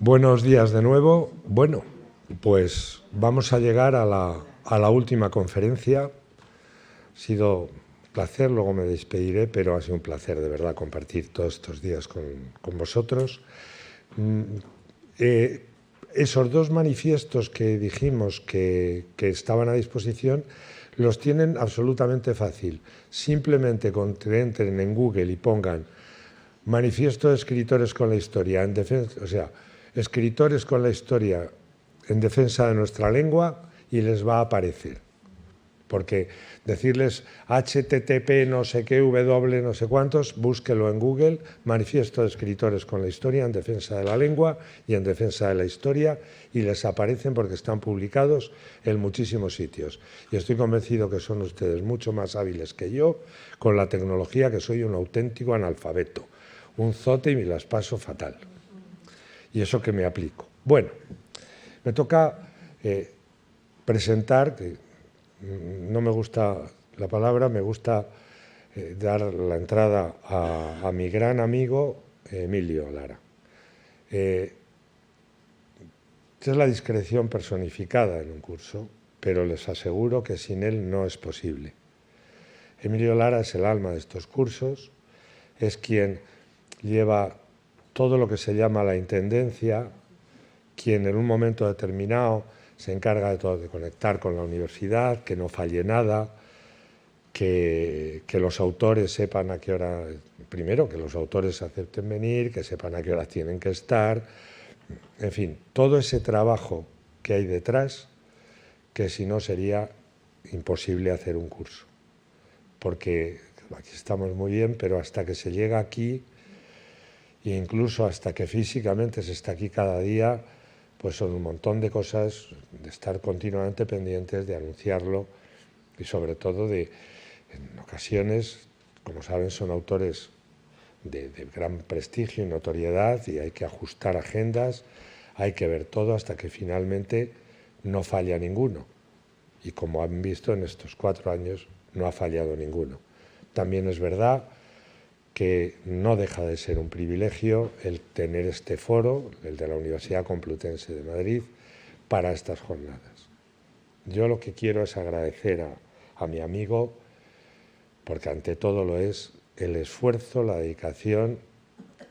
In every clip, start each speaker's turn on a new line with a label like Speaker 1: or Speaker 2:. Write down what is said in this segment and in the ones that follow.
Speaker 1: Buenos días de nuevo. Bueno, pues vamos a llegar a la última conferencia. Ha sido un placer, luego me despediré, pero ha sido un placer de verdad compartir todos estos días con vosotros. Esos dos manifiestos que dijimos que estaban a disposición los tienen absolutamente fácil. Simplemente entren en Google y pongan Manifiesto de escritores con la historia en defensa, o sea, escritores con la historia en defensa de nuestra lengua, y les va a aparecer. Porque decirles HTTP no sé qué, W no sé cuántos, búsquelo en Google, Manifiesto de escritores con la historia en defensa de la lengua y en defensa de la historia, y les aparecen porque están publicados en muchísimos sitios. Y estoy convencido que son ustedes mucho más hábiles que yo con la tecnología, que soy un auténtico analfabeto, un zote, y me las paso fatal. Y eso que me aplico. Bueno, me toca presentar, que no me gusta la palabra, me gusta dar la entrada a mi gran amigo Emilio Lara. Es la discreción personificada en un curso, pero les aseguro que sin él no es posible. Emilio Lara es el alma de estos cursos, es quien lleva todo lo que se llama la intendencia, quien en un momento determinado se encarga de conectar con la universidad, que no falle nada, que los autores sepan a qué hora, primero que los autores acepten venir, que sepan a qué hora tienen que estar, en fin, todo ese trabajo que hay detrás, que si no sería imposible hacer un curso. Porque aquí estamos muy bien, pero hasta que se llega aquí, e incluso hasta que físicamente se está aquí cada día, pues son un montón de cosas, de estar continuamente pendientes, de anunciarlo, y sobre todo en ocasiones, como saben, son autores de gran prestigio y notoriedad, y hay que ajustar agendas, hay que ver todo hasta que finalmente no falla ninguno. Y como han visto en estos 4 años, no ha fallado ninguno. También es verdad que no deja de ser un privilegio el tener este foro, el de la Universidad Complutense de Madrid, para estas jornadas. Yo lo que quiero es agradecer a mi amigo, porque ante todo lo es, el esfuerzo, la dedicación,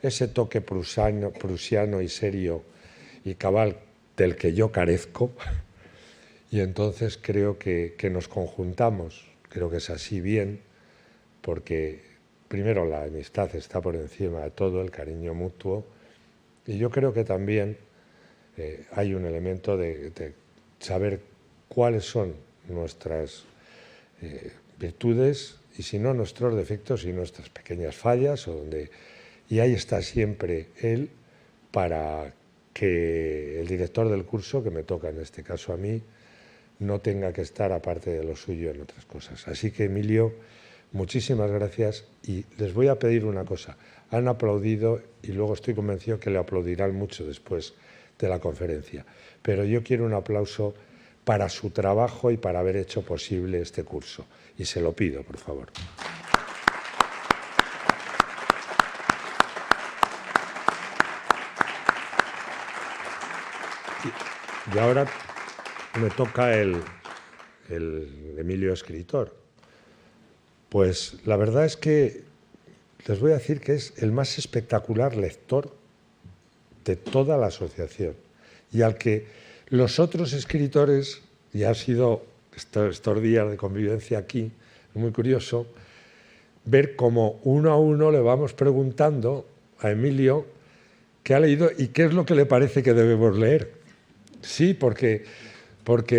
Speaker 1: ese toque prusiano y serio y cabal del que yo carezco, y entonces creo que nos conjuntamos, creo que es así bien, porque primero la amistad está por encima de todo, el cariño mutuo, y yo creo que también hay un elemento de saber cuáles son nuestras virtudes, y si no nuestros defectos y nuestras pequeñas fallas, y ahí está siempre él para que el director del curso, que me toca en este caso a mí, no tenga que estar aparte de lo suyo en otras cosas. Así que, Emilio, muchísimas gracias, y les voy a pedir una cosa. Han aplaudido y luego estoy convencido que le aplaudirán mucho después de la conferencia, pero yo quiero un aplauso para su trabajo y para haber hecho posible este curso, y se lo pido, por favor. Y ahora me toca el Emilio escritor. Pues la verdad es que les voy a decir que es el más espectacular lector de toda la asociación, y al que los otros escritores, y ha sido estos días de convivencia aquí, es muy curioso ver cómo uno a uno le vamos preguntando a Emilio qué ha leído y qué es lo que le parece que debemos leer. Sí, porque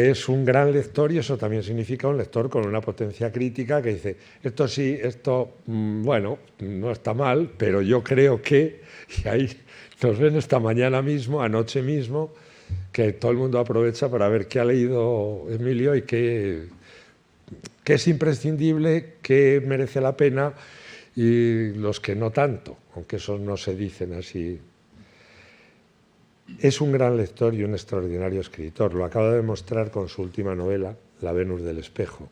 Speaker 1: es un gran lector, y eso también significa un lector con una potencia crítica que dice, esto sí, esto, bueno, no está mal, pero yo creo que, y ahí nos ven esta mañana mismo, anoche mismo, que todo el mundo aprovecha para ver qué ha leído Emilio y qué es imprescindible, qué merece la pena, y los que no tanto, aunque esos no se dicen así. Es un gran lector y un extraordinario escritor. Lo acaba de demostrar con su última novela, La Venus del Espejo.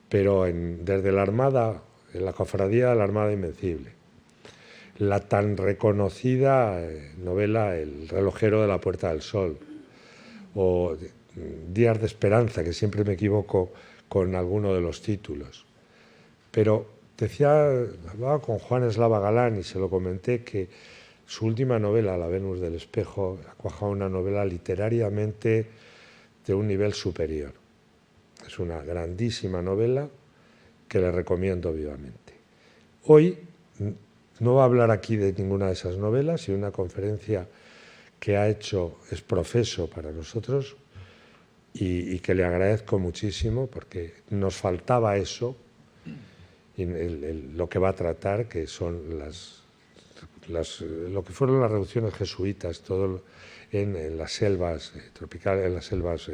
Speaker 1: Pero desde la Armada, en la cofradía de la Armada Invencible. la tan reconocida novela El relojero de la Puerta del Sol, o Días de Esperanza, que siempre me equivoco con alguno de los títulos. Pero hablaba con Juan Eslava Galán y se lo comenté, que su última novela, La Venus del Espejo, ha cuajado una novela literariamente de un nivel superior. Es una grandísima novela que le recomiendo vivamente. Hoy no va a hablar aquí de ninguna de esas novelas, y una conferencia que ha hecho es profeso para nosotros y que le agradezco muchísimo, porque nos faltaba eso, y lo que va a tratar, que son lo que fueron las reducciones jesuitas, todo en las selvas tropicales, en las selvas,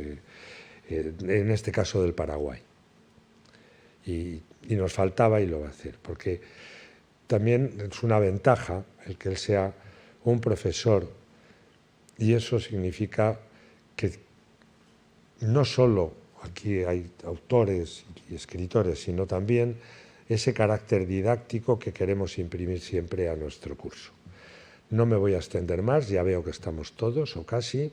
Speaker 1: en este caso del Paraguay. Y nos faltaba, y lo va a hacer, porque también es una ventaja el que él sea un profesor, y eso significa que no solo aquí hay autores y escritores, sino también ese carácter didáctico que queremos imprimir siempre a nuestro curso. No me voy a extender más, ya veo que estamos todos, o casi,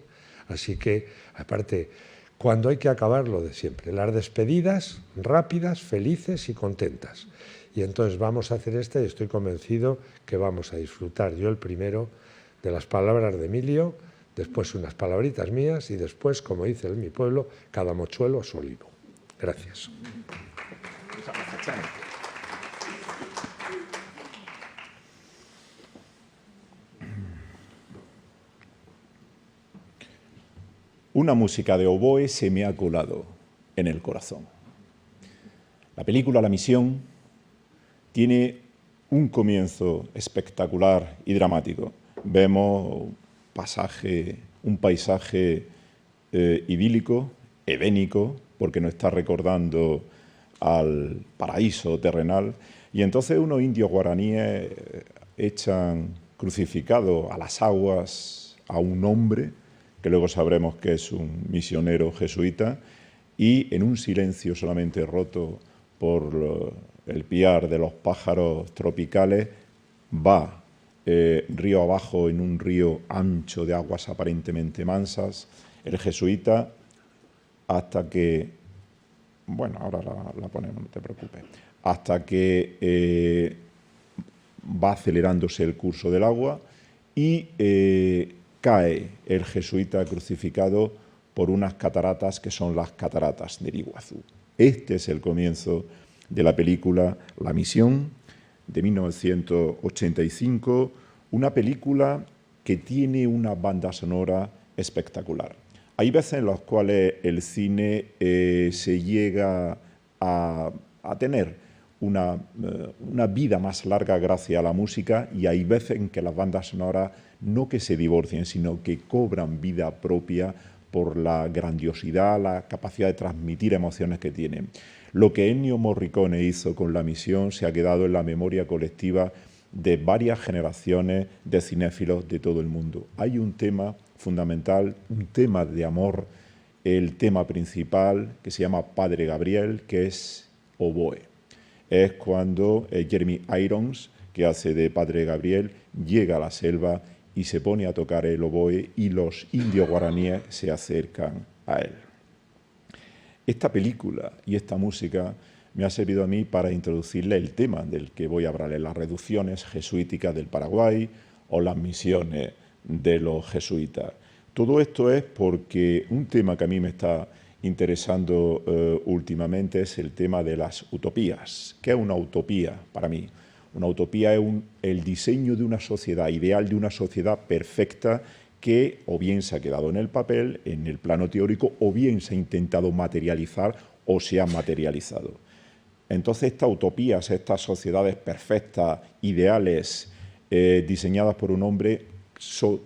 Speaker 1: así que, aparte, cuando hay que acabar lo de siempre, las despedidas rápidas, felices y contentas. Y entonces vamos a hacer esta, y estoy convencido que vamos a disfrutar, yo el primero, de las palabras de Emilio, después unas palabritas mías, y después, como dice en mi pueblo, cada mochuelo a su olivo. Gracias.
Speaker 2: Una música de oboe se me ha colado en el corazón. La película La Misión tiene un comienzo espectacular y dramático. Vemos un paisaje idílico, edénico, porque nos está recordando al paraíso terrenal, y entonces unos indios guaraníes echan crucificado a las aguas a un hombre, que luego sabremos que es un misionero jesuita, y en un silencio solamente roto por el piar de los pájaros tropicales, va río abajo en un río ancho de aguas aparentemente mansas, el jesuita, hasta que, bueno, ahora la ponemos, no te preocupes, hasta que va acelerándose el curso del agua y cae el jesuita crucificado por unas cataratas que son las cataratas del Iguazú. Este es el comienzo de la película La Misión, de 1985, una película que tiene una banda sonora espectacular. Hay veces en las cuales el cine se llega a tener una vida más larga gracias a la música, y hay veces en que las bandas sonoras no que se divorcien, sino que cobran vida propia por la grandiosidad, la capacidad de transmitir emociones que tienen. Lo que Ennio Morricone hizo con La Misión se ha quedado en la memoria colectiva de varias generaciones de cinéfilos de todo el mundo. Hay un tema fundamental, un tema de amor, el tema principal, que se llama Padre Gabriel, que es oboe. Es cuando Jeremy Irons, que hace de Padre Gabriel, llega a la selva y se pone a tocar el oboe, y los indios guaraníes se acercan a él. Esta película y esta música me ha servido a mí para introducirle el tema del que voy a hablarle, las reducciones jesuíticas del Paraguay o las misiones de los jesuitas. Todo esto es porque un tema que a mí me está interesando últimamente es el tema de las utopías. ¿Qué es una utopía para mí? Una utopía es el diseño de una sociedad ideal, de una sociedad perfecta, que o bien se ha quedado en el papel, en el plano teórico, o bien se ha intentado materializar o se ha materializado. Entonces estas utopías, estas sociedades perfectas, ideales, diseñadas por un hombre,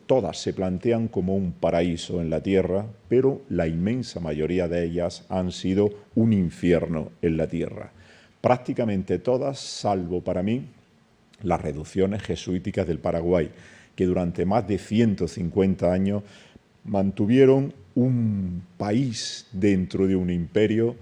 Speaker 2: todas se plantean como un paraíso en la tierra, pero la inmensa mayoría de ellas han sido un infierno en la tierra. Prácticamente todas, salvo para mí, las reducciones jesuíticas del Paraguay, que durante más de 150 años mantuvieron un país dentro de un imperio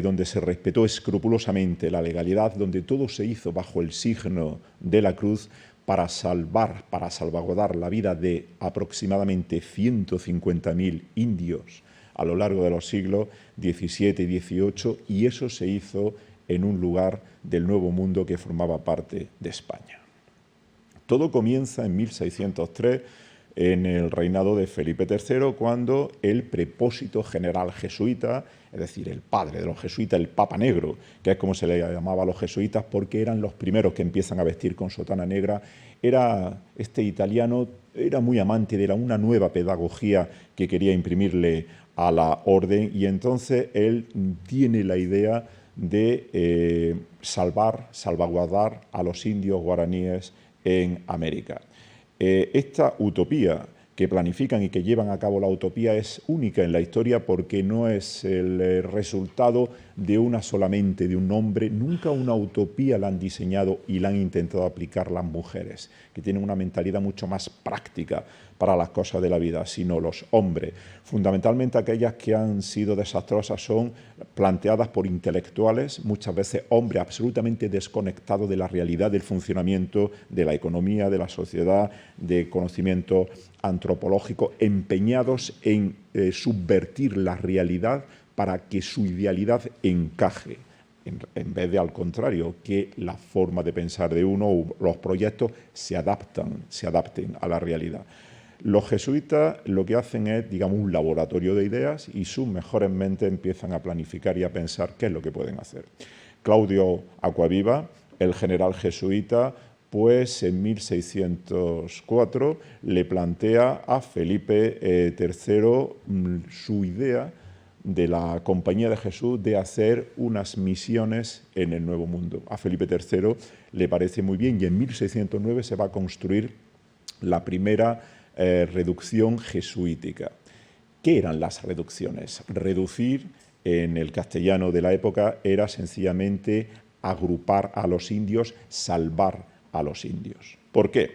Speaker 2: donde se respetó escrupulosamente la legalidad, donde todo se hizo bajo el signo de la cruz, para salvaguardar la vida de aproximadamente 150.000 indios a lo largo de los siglos XVII y XVIII, y eso se hizo en un lugar del Nuevo Mundo que formaba parte de España. Todo comienza en 1603, en el reinado de Felipe III, cuando el prepósito general jesuita, es decir, el padre de los jesuitas, el Papa Negro, que es como se le llamaba a los jesuitas porque eran los primeros que empiezan a vestir con sotana negra, este italiano era muy amante de una nueva pedagogía que quería imprimirle a la orden, y entonces él tiene la idea de salvaguardar a los indios guaraníes en América. Esta utopía que planifican y que llevan a cabo la utopía es única en la historia porque no es el resultado de solamente de un hombre. Nunca una utopía la han diseñado y la han intentado aplicar las mujeres, que tienen una mentalidad mucho más práctica para las cosas de la vida, sino los hombres. Fundamentalmente aquellas que han sido desastrosas son planteadas por intelectuales, muchas veces hombres absolutamente desconectados de la realidad del funcionamiento de la economía, de la sociedad, de conocimiento antropológico, empeñados en subvertir la realidad para que su idealidad encaje, en vez de al contrario, que la forma de pensar de uno o los proyectos se adapten a la realidad. Los jesuitas lo que hacen es, digamos, un laboratorio de ideas y sus mejores mentes empiezan a planificar y a pensar qué es lo que pueden hacer. Claudio Acquaviva, el general jesuita, pues en 1604 le plantea a Felipe III su idea de la Compañía de Jesús de hacer unas misiones en el Nuevo Mundo. A Felipe III le parece muy bien y en 1609 se va a construir la primera reducción jesuítica. ¿Qué eran las reducciones? Reducir, en el castellano de la época, era sencillamente agrupar a los indios, salvar a los indios. ¿Por qué?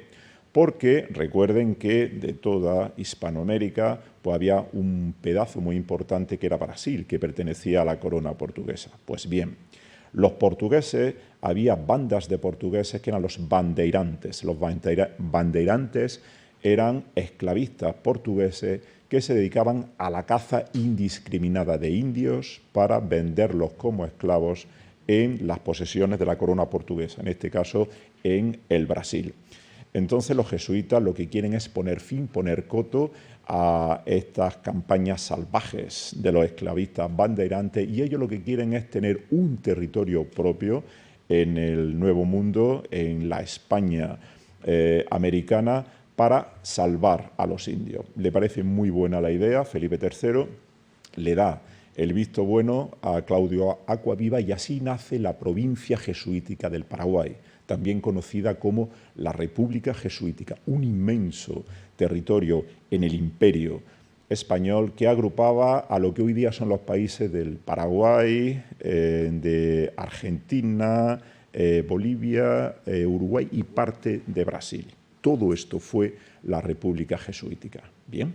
Speaker 2: Porque recuerden que de toda Hispanoamérica pues había un pedazo muy importante que era Brasil, que pertenecía a la corona portuguesa. Pues bien, los portugueses, había bandas de portugueses que eran los bandeirantes. Los bandeirantes eran esclavistas portugueses que se dedicaban a la caza indiscriminada de indios para venderlos como esclavos en las posesiones de la corona portuguesa, en este caso en el Brasil. Entonces los jesuitas lo que quieren es poner coto a estas campañas salvajes de los esclavistas bandeirantes, y ellos lo que quieren es tener un territorio propio en el Nuevo Mundo, en la España americana, para salvar a los indios. Le parece muy buena la idea. Felipe III le da el visto bueno a Claudio Acquaviva y así nace la provincia jesuítica del Paraguay, también conocida como la República Jesuítica, un inmenso territorio en el Imperio español que agrupaba a lo que hoy día son los países del Paraguay, de Argentina, Bolivia, Uruguay y parte de Brasil. Todo esto fue la República Jesuítica. Bien,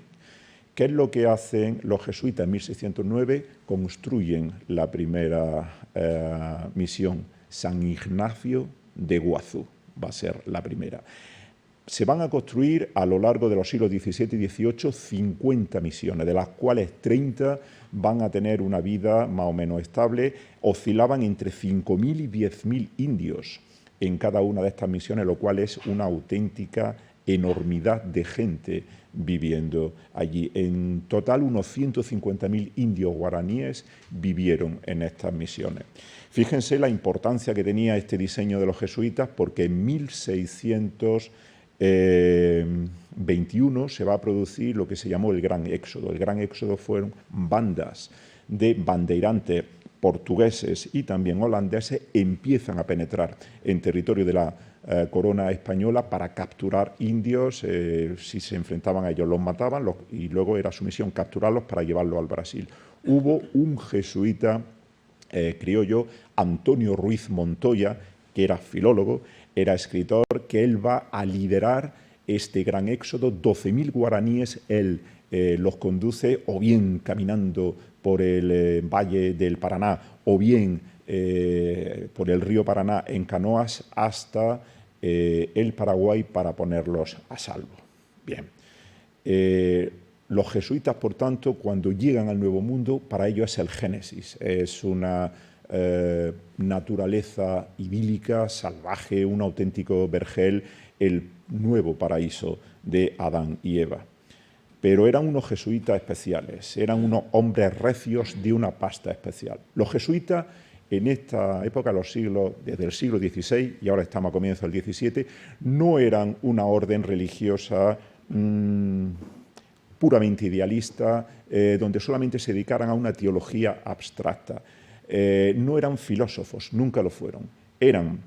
Speaker 2: ¿qué es lo que hacen los jesuitas en 1609? Construyen la primera misión, San Ignacio de Iguazú, va a ser la primera. Se van a construir a lo largo de los siglos XVII y XVIII 50 misiones, de las cuales 30 van a tener una vida más o menos estable. Oscilaban entre 5.000 y 10.000 indios en cada una de estas misiones, lo cual es una auténtica enormidad de gente viviendo allí. En total, unos 150.000 indios guaraníes vivieron en estas misiones. Fíjense la importancia que tenía este diseño de los jesuitas, porque en 1621 se va a producir lo que se llamó el Gran Éxodo. El Gran Éxodo fueron bandas de bandeirantes portugueses y también holandeses, empiezan a penetrar en territorio de la corona española para capturar indios. Si se enfrentaban a ellos los mataban y luego era su misión capturarlos para llevarlos al Brasil. Hubo un jesuita criollo, Antonio Ruiz Montoya, que era filólogo, era escritor, que él va a liderar este gran éxodo. 12.000 guaraníes él los conduce o bien caminando por el valle del Paraná o bien por el río Paraná en canoas hasta el Paraguay para ponerlos a salvo. Bien. Los jesuitas, por tanto, cuando llegan al Nuevo Mundo, para ellos es el Génesis, es una naturaleza idílica, salvaje, un auténtico vergel, el nuevo paraíso de Adán y Eva. Pero eran unos jesuitas especiales, eran unos hombres recios de una pasta especial. Los jesuitas, en esta época, desde el siglo XVI, y ahora estamos a comienzos del XVII, no eran una orden religiosa puramente idealista, donde solamente se dedicaran a una teología abstracta. No eran filósofos, nunca lo fueron. Eran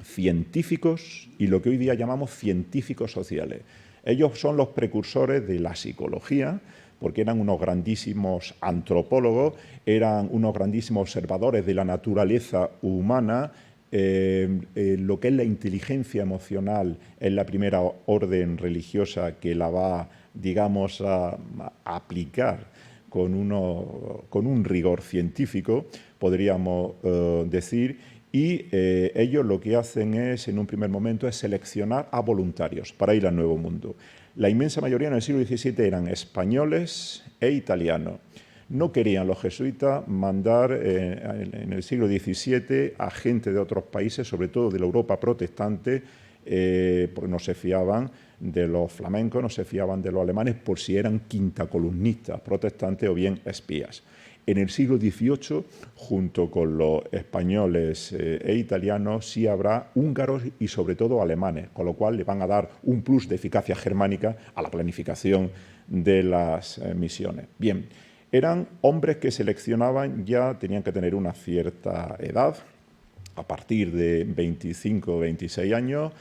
Speaker 2: científicos y lo que hoy día llamamos científicos sociales. Ellos son los precursores de la psicología, porque eran unos grandísimos antropólogos, eran unos grandísimos observadores de la naturaleza humana. Lo que es la inteligencia emocional es la primera orden religiosa que la va, digamos, a aplicar con un rigor científico, podríamos decir, y ellos lo que hacen es, en un primer momento, es seleccionar a voluntarios para ir al Nuevo Mundo. La inmensa mayoría en el siglo XVII eran españoles e italianos. No querían los jesuitas mandar en el siglo XVII a gente de otros países, sobre todo de la Europa protestante, porque no se fiaban de los flamencos, no se fiaban de los alemanes por si eran quintacolumnistas protestantes o bien espías. En el siglo XVIII, junto con los españoles e italianos, sí habrá húngaros y sobre todo alemanes, con lo cual le van a dar un plus de eficacia germánica a la planificación de las misiones. Bien, eran hombres que seleccionaban, ya tenían que tener una cierta edad, a partir de 25 o 26 años,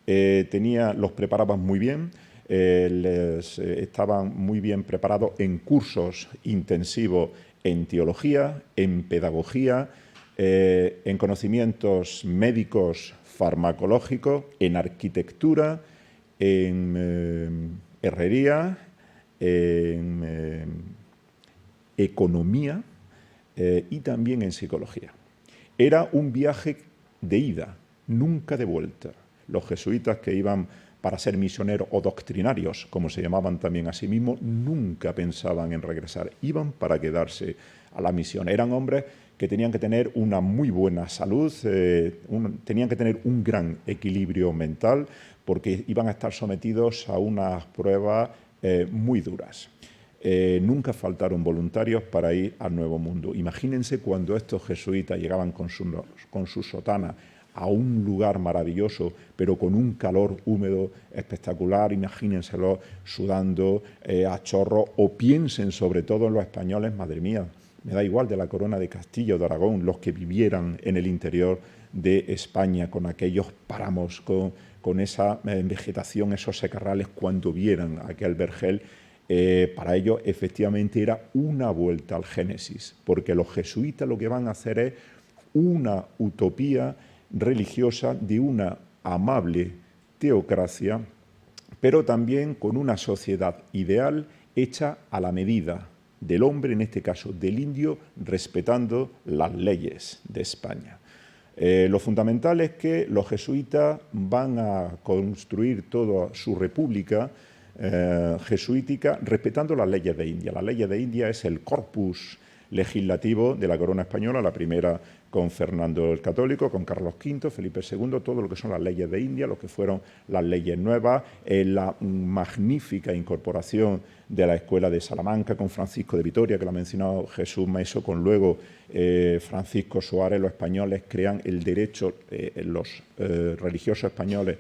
Speaker 2: los preparaban muy bien, estaban muy bien preparados en cursos intensivos en teología, en pedagogía, en conocimientos médicos farmacológicos, en arquitectura, en herrería, en economía y también en psicología. Era un viaje de ida, nunca de vuelta. Los jesuitas que iban para ser misioneros o doctrinarios, como se llamaban también a sí mismos, nunca pensaban en regresar, iban para quedarse a la misión. Eran hombres que tenían que tener una muy buena salud, tenían que tener un gran equilibrio mental, porque iban a estar sometidos a unas pruebas muy duras. Nunca faltaron voluntarios para ir al Nuevo Mundo. Imagínense cuando estos jesuitas llegaban con su sotana a un lugar maravilloso, pero con un calor húmedo espectacular, imagínenselo sudando a chorro, o piensen sobre todo en los españoles, madre mía, me da igual de la corona de Castilla o de Aragón, los que vivieran en el interior de España, con aquellos páramos, con esa vegetación, esos secarrales, cuando vieran aquel vergel, para ellos efectivamente era una vuelta al Génesis, porque los jesuitas lo que van a hacer es una utopía religiosa de una amable teocracia, pero también con una sociedad ideal hecha a la medida del hombre, en este caso del indio, respetando las leyes de España. Lo fundamental es que los jesuitas van a construir toda su república jesuítica respetando las leyes de India. Las leyes de India es el corpus legislativo de la corona española, la primera con Fernando el Católico, con Carlos V, Felipe II, todo lo que son las leyes de India, lo que fueron las leyes nuevas, la magnífica incorporación de la Escuela de Salamanca con Francisco de Vitoria, que lo ha mencionado Jesús Maeso, con luego Francisco Suárez. Los españoles crean el derecho, los religiosos españoles,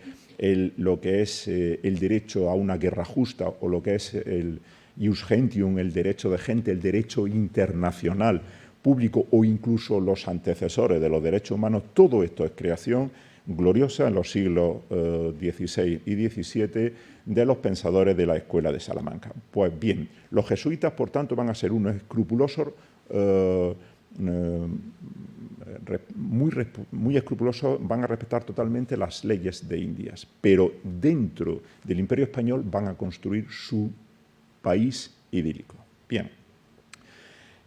Speaker 2: lo que es el derecho a una guerra justa, o lo que es el ius gentium, el derecho de gente, el derecho internacional público, o incluso los antecesores de los derechos humanos. Todo esto es creación gloriosa en los siglos XVI y XVII de los pensadores de la Escuela de Salamanca. Pues bien, los jesuitas, por tanto, van a ser unos escrupulosos, muy escrupulosos, van a respetar totalmente las leyes de Indias, pero dentro del Imperio Español van a construir su país idílico. Bien.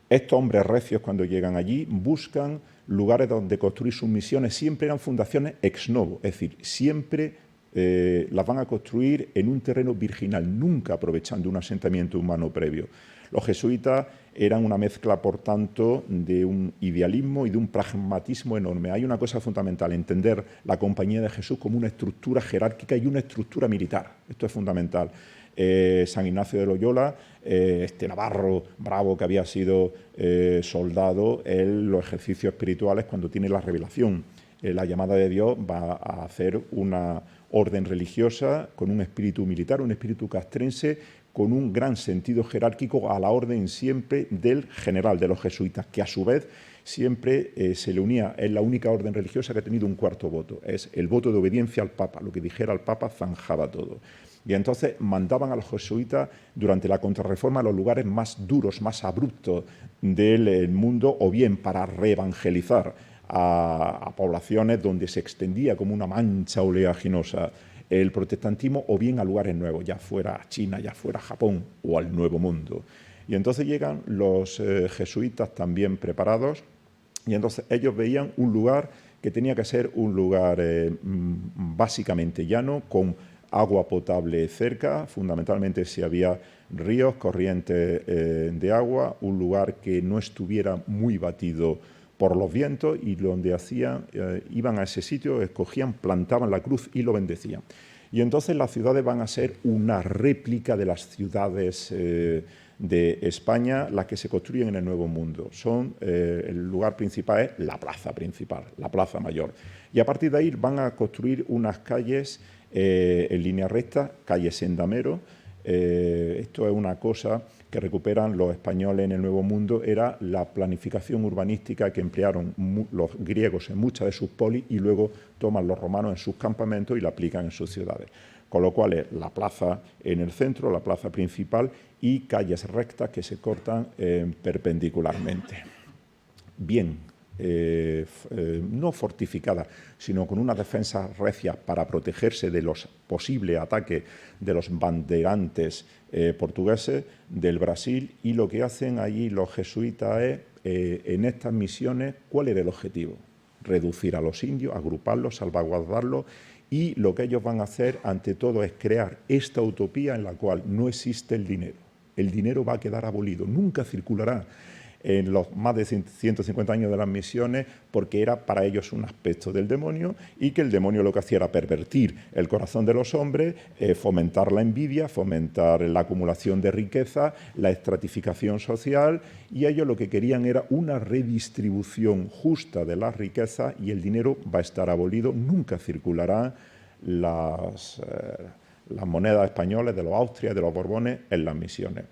Speaker 2: Estos hombres recios, cuando llegan allí, buscan lugares donde construir sus misiones, siempre eran fundaciones ex novo, es decir, siempre las van a construir en un terreno virginal, nunca aprovechando un asentamiento humano previo. Los jesuitas eran una mezcla, por tanto, de un idealismo y de un pragmatismo enorme. Hay una cosa fundamental, entender la Compañía de Jesús como una estructura jerárquica y una estructura militar. Esto es fundamental. San Ignacio de Loyola, este navarro bravo que había sido soldado, él los ejercicios espirituales, cuando tiene la revelación, la llamada de Dios, va a hacer una orden religiosa con un espíritu militar, un espíritu castrense, con un gran sentido jerárquico a la orden siempre del general de los jesuitas, que a su vez siempre se le unía. Es la única orden religiosa que ha tenido un cuarto voto, es el voto de obediencia al Papa. Lo que dijera el Papa zanjaba todo. Y entonces mandaban a los jesuitas durante la Contrarreforma a los lugares más duros, más abruptos del mundo, o bien para reevangelizar a poblaciones donde se extendía como una mancha oleaginosa el protestantismo, o bien a lugares nuevos, ya fuera China, ya fuera Japón o al Nuevo Mundo. Y entonces llegan los jesuitas también preparados, y entonces ellos veían un lugar que tenía que ser un lugar básicamente llano, con agua potable cerca, fundamentalmente si había ríos, corrientes de agua, un lugar que no estuviera muy batido por los vientos, y donde iban a ese sitio, escogían, plantaban la cruz y lo bendecían. Y entonces las ciudades van a ser una réplica de las ciudades de España, las que se construyen en el Nuevo Mundo. El lugar principal es la plaza principal, la Plaza Mayor. Y a partir de ahí van a construir unas calles en línea recta, calle Sendamero. Esto es una cosa que recuperan los españoles en el Nuevo Mundo, era la planificación urbanística que emplearon los griegos en muchas de sus polis, y luego toman los romanos en sus campamentos y la aplican en sus ciudades. Con lo cual es la plaza en el centro, la plaza principal, y calles rectas que se cortan perpendicularmente. Bien. No fortificada, sino con una defensa recia para protegerse de los posibles ataques de los banderantes portugueses del Brasil. Y lo que hacen allí los jesuitas es, en estas misiones, ¿cuál era el objetivo? Reducir a los indios, agruparlos, salvaguardarlos, y lo que ellos van a hacer, ante todo, es crear esta utopía en la cual no existe el dinero. El dinero va a quedar abolido, nunca circulará en los más de 150 años de las misiones, porque era para ellos un aspecto del demonio, y que el demonio lo que hacía era pervertir el corazón de los hombres, fomentar la envidia, fomentar la acumulación de riqueza, la estratificación social, y ellos lo que querían era una redistribución justa de las riquezas, y el dinero va a estar abolido, nunca circularán las monedas españolas de los Austrias, de los Borbones en las misiones.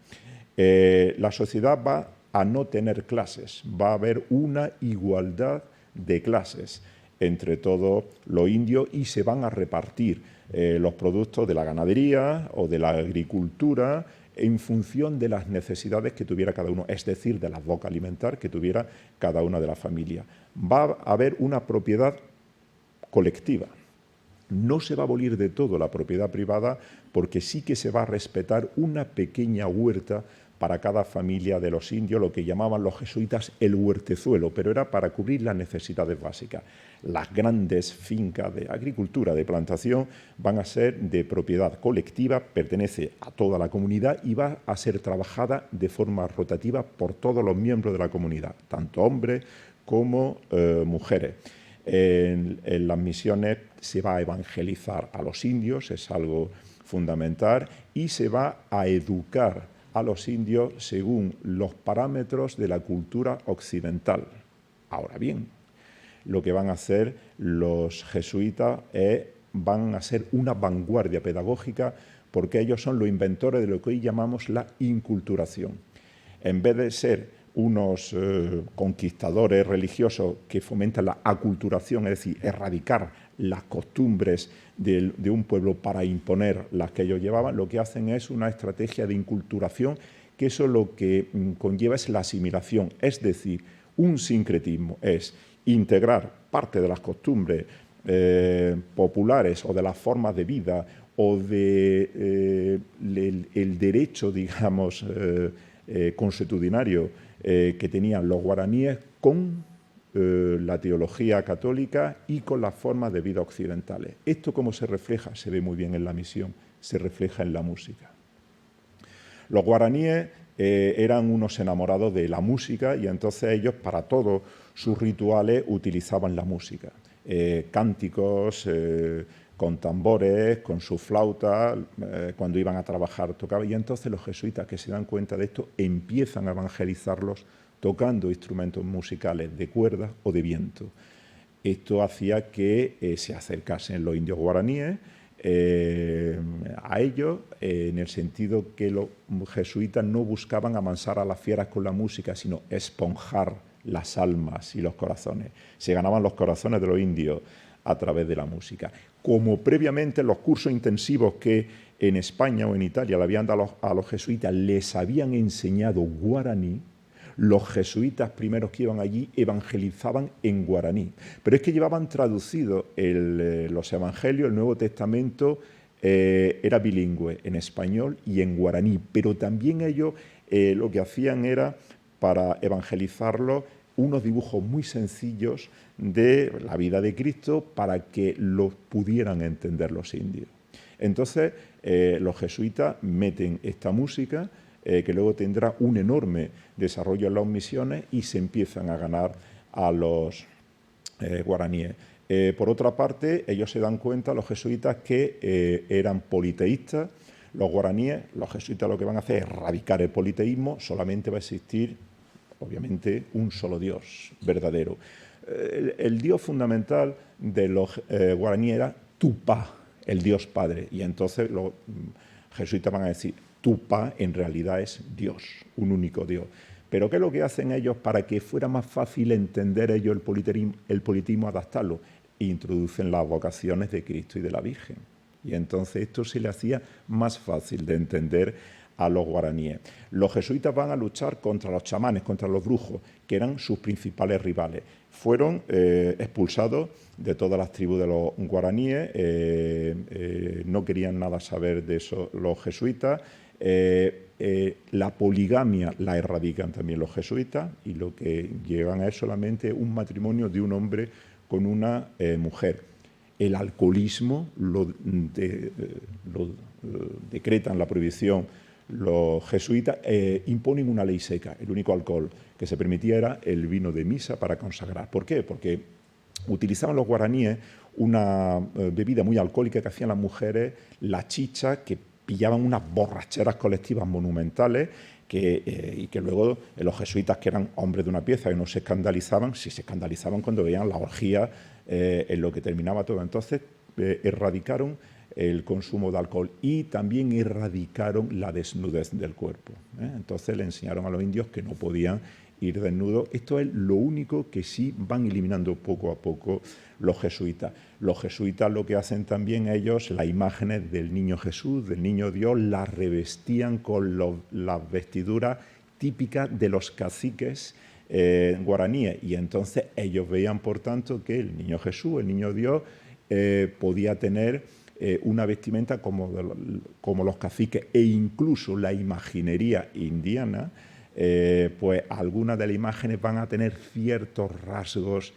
Speaker 2: La sociedad va a no tener clases, va a haber una igualdad de clases entre todos los indios, y se van a repartir los productos de la ganadería o de la agricultura en función de las necesidades que tuviera cada uno, es decir, de la boca alimentar que tuviera cada una de las familias. Va a haber una propiedad colectiva. No se va a abolir de todo la propiedad privada, porque sí que se va a respetar una pequeña huerta para cada familia de los indios, lo que llamaban los jesuitas el huertezuelo, pero era para cubrir las necesidades básicas. Las grandes fincas de agricultura, de plantación, van a ser de propiedad colectiva, pertenece a toda la comunidad y va a ser trabajada de forma rotativa por todos los miembros de la comunidad, tanto hombres como mujeres. En las misiones se va a evangelizar a los indios, es algo fundamental, y se va a educar a los indios según los parámetros de la cultura occidental. Ahora bien, lo que van a hacer los jesuitas van a ser una vanguardia pedagógica, porque ellos son los inventores de lo que hoy llamamos la inculturación. En vez de ser unos conquistadores religiosos que fomentan la aculturación, es decir, erradicar las costumbres de un pueblo para imponer las que ellos llevaban, lo que hacen es una estrategia de inculturación, que eso lo que conlleva es la asimilación, es decir, un sincretismo, es integrar parte de las costumbres populares o de las formas de vida o del derecho, digamos, consuetudinario que tenían los guaraníes con la teología católica y con las formas de vida occidentales. ¿Esto cómo se refleja? Se ve muy bien en la misión, se refleja en la música. Los guaraníes eran unos enamorados de la música y entonces ellos para todos sus rituales utilizaban la música. Cánticos, con tambores, con su flauta, cuando iban a trabajar tocaban. Y entonces los jesuitas que se dan cuenta de esto empiezan a evangelizarlos tocando instrumentos musicales de cuerda o de viento. Esto hacía que se acercasen los indios guaraníes a ellos, en el sentido que los jesuitas no buscaban amansar a las fieras con la música, sino esponjar las almas y los corazones. Se ganaban los corazones de los indios a través de la música. Como previamente en los cursos intensivos que en España o en Italia le habían dado a los jesuitas, les habían enseñado guaraní, los jesuitas primeros que iban allí evangelizaban en guaraní. Pero es que llevaban traducidos los evangelios, el Nuevo Testamento era bilingüe en español y en guaraní, pero también ellos lo que hacían era, para evangelizarlos, unos dibujos muy sencillos de la vida de Cristo para que lo pudieran entender los indios. Entonces, los jesuitas meten esta música, que luego tendrá un enorme desarrollo en las misiones y se empiezan a ganar a los guaraníes. Por otra parte, ellos se dan cuenta, los jesuitas, que eran politeístas. Los guaraníes, los jesuitas lo que van a hacer es erradicar el politeísmo, solamente va a existir, obviamente, un solo Dios verdadero. El Dios fundamental de los guaraníes era Tupá, el Dios Padre, y entonces los jesuitas van a decir, Tupá en realidad es Dios, un único Dios. Pero ¿qué es lo que hacen ellos para que fuera más fácil entender ellos el politeísmo, adaptarlo? Introducen las vocaciones de Cristo y de la Virgen. Y entonces esto se le hacía más fácil de entender a los guaraníes. Los jesuitas van a luchar contra los chamanes, contra los brujos, que eran sus principales rivales. Fueron expulsados de todas las tribus de los guaraníes, no querían nada saber de eso los jesuitas. La poligamia la erradican también los jesuitas y lo que llevan es solamente un matrimonio de un hombre con una mujer. El alcoholismo lo decretan la prohibición los jesuitas, imponen una ley seca. El único alcohol que se permitía era el vino de misa para consagrar. ¿Por qué? Porque utilizaban los guaraníes una bebida muy alcohólica que hacían las mujeres, la chicha, que pillaban unas borracheras colectivas monumentales y que luego los jesuitas, que eran hombres de una pieza y no se escandalizaban, sí se escandalizaban cuando veían la orgía en lo que terminaba todo. Entonces erradicaron el consumo de alcohol y también erradicaron la desnudez del cuerpo. Entonces le enseñaron a los indios que no podían ir desnudos. Esto es lo único que sí van eliminando poco a poco los jesuitas. Los jesuitas lo que hacen también ellos, las imágenes del niño Jesús, del niño Dios, las revestían con las vestiduras típicas de los caciques guaraníes. Y entonces ellos veían, por tanto, que el niño Jesús, el niño Dios, podía tener una vestimenta como los caciques, e incluso la imaginería indiana, pues algunas de las imágenes van a tener ciertos rasgos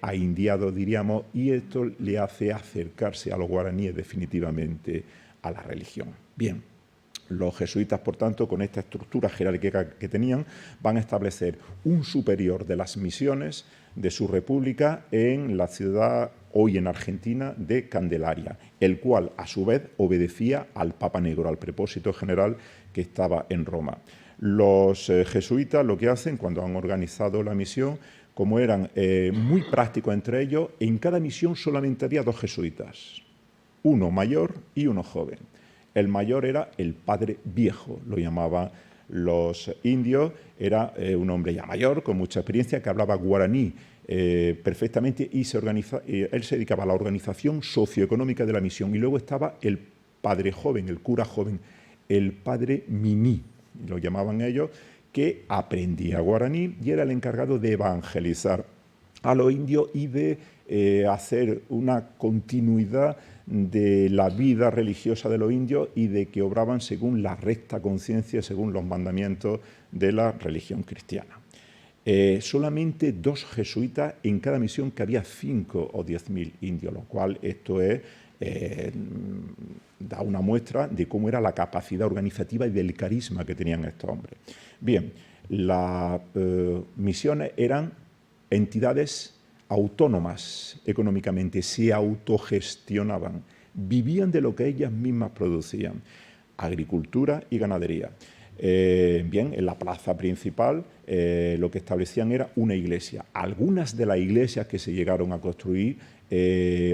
Speaker 2: ahindiados, diríamos, y esto le hace acercarse a los guaraníes definitivamente a la religión. Bien, los jesuitas, por tanto, con esta estructura jerárquica que tenían, van a establecer un superior de las misiones de su república en la ciudad, hoy en Argentina, de Candelaria, el cual, a su vez, obedecía al Papa Negro, al prepósito general que estaba en Roma. Los jesuitas lo que hacen cuando han organizado la misión, como eran muy prácticos entre ellos, en cada misión solamente había dos jesuitas, uno mayor y uno joven. El mayor era el padre viejo, lo llamaban los indios, era un hombre ya mayor, con mucha experiencia, que hablaba guaraní perfectamente y él se dedicaba a la organización socioeconómica de la misión. Y luego estaba el padre joven, el cura joven, el padre Mimí, lo llamaban ellos, que aprendía guaraní y era el encargado de evangelizar a los indios y de hacer una continuidad de la vida religiosa de los indios y de que obraban según la recta conciencia, según los mandamientos de la religión cristiana. solamente 2 jesuitas en cada misión, que había 5 o 10.000 indios, lo cual esto es, da una muestra de cómo era la capacidad organizativa y del carisma que tenían estos hombres. Bien, las misiones eran entidades autónomas económicamente, se autogestionaban, vivían de lo que ellas mismas producían, agricultura y ganadería. Bien, en la plaza principal lo que establecían era una iglesia. Algunas de las iglesias que se llegaron a construir,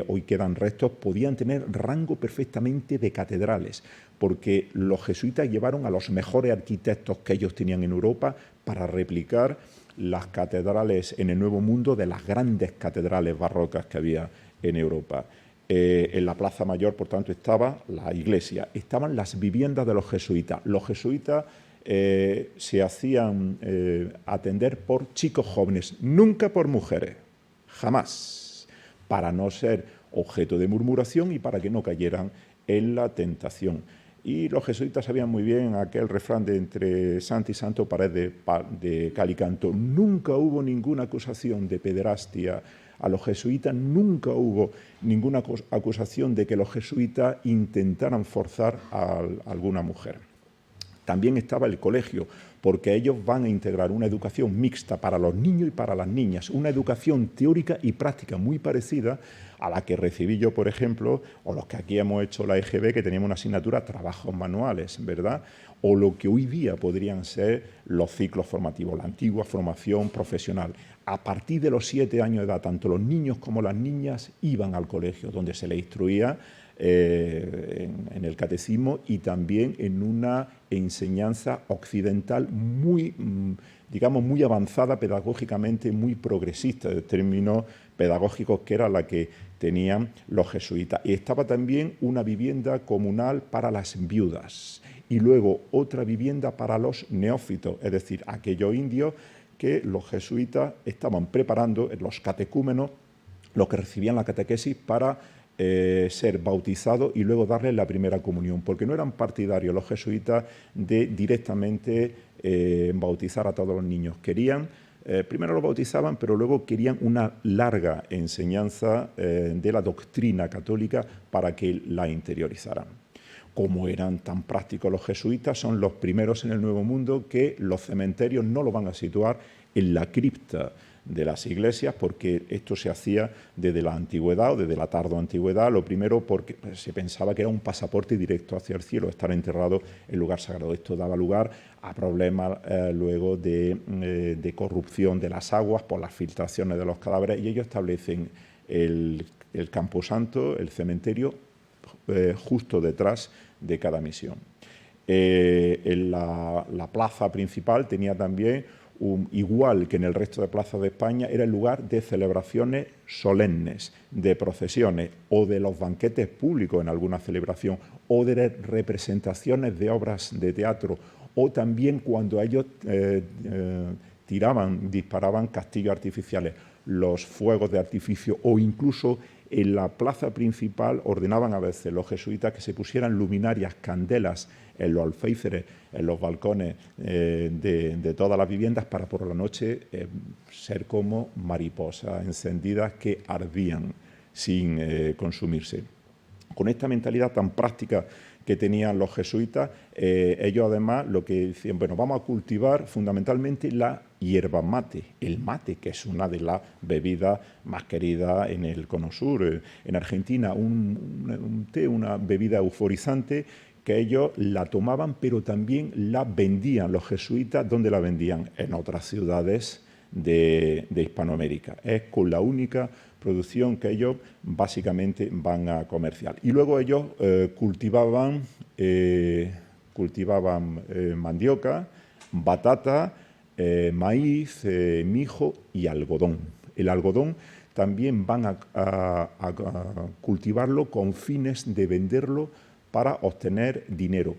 Speaker 2: hoy quedan restos, podían tener rango perfectamente de catedrales, porque los jesuitas llevaron a los mejores arquitectos que ellos tenían en Europa para replicar las catedrales en el Nuevo Mundo de las grandes catedrales barrocas que había en Europa. En la Plaza Mayor, por tanto, estaba la iglesia, estaban las viviendas de los jesuitas. Los jesuitas se hacían atender por chicos jóvenes, nunca por mujeres, jamás, para no ser objeto de murmuración y para que no cayeran en la tentación. Y los jesuitas sabían muy bien aquel refrán de entre santo y santo, pared de cal y canto. Nunca hubo ninguna acusación de pederastia a los jesuitas, nunca hubo ninguna acusación de que los jesuitas intentaran forzar a alguna mujer. También estaba el colegio, porque ellos van a integrar una educación mixta para los niños y para las niñas, una educación teórica y práctica muy parecida a la que recibí yo, por ejemplo, o los que aquí hemos hecho la EGB, que teníamos una asignatura trabajos manuales, ¿verdad? O lo que hoy día podrían ser los ciclos formativos, la antigua formación profesional. A partir de los 7 años de edad, tanto los niños como las niñas iban al colegio, donde se les instruía en el catecismo y también en una enseñanza occidental muy, digamos, muy avanzada pedagógicamente, muy progresista, en términos pedagógicos, que era la que tenían los jesuitas. Y estaba también una vivienda comunal para las viudas y luego otra vivienda para los neófitos, es decir, aquellos indios que los jesuitas estaban preparando, los catecúmenos, los que recibían la catequesis para ser bautizados y luego darles la primera comunión, porque no eran partidarios los jesuitas de directamente bautizar a todos los niños. Querían, primero los bautizaban, pero luego querían una larga enseñanza de la doctrina católica para que la interiorizaran. Como eran tan prácticos los jesuitas, son los primeros en el Nuevo Mundo que los cementerios no lo van a situar en la cripta de las iglesias, porque esto se hacía desde la antigüedad o desde la tardoantigüedad, lo primero porque se pensaba que era un pasaporte directo hacia el cielo, estar enterrado en lugar sagrado. Esto daba lugar a problemas luego de corrupción de las aguas por las filtraciones de los cadáveres, y ellos establecen el camposanto, el cementerio, justo detrás de cada misión. En la plaza principal tenía también, igual que en el resto de plazas de España, era el lugar de celebraciones solemnes, de procesiones o de los banquetes públicos en alguna celebración o de representaciones de obras de teatro, o también cuando ellos disparaban castillos artificiales, los fuegos de artificio, o incluso en la plaza principal ordenaban a veces los jesuitas que se pusieran luminarias, candelas en los alféizares, en los balcones de todas las viviendas, para por la noche ser como mariposas encendidas que ardían sin consumirse. Con esta mentalidad tan práctica que tenían los jesuitas, ellos además lo que decían, bueno, vamos a cultivar fundamentalmente la hierba mate, el mate, que es una de las bebidas más queridas en el Cono Sur, en Argentina, un té, una bebida euforizante, que ellos la tomaban, pero también la vendían los jesuitas. ¿Dónde la vendían? En otras ciudades de Hispanoamérica. Es con la única producción que ellos básicamente van a comerciar. Y luego ellos cultivaban mandioca, batata, maíz, mijo y algodón. El algodón también van a cultivarlo con fines de venderlo para obtener dinero.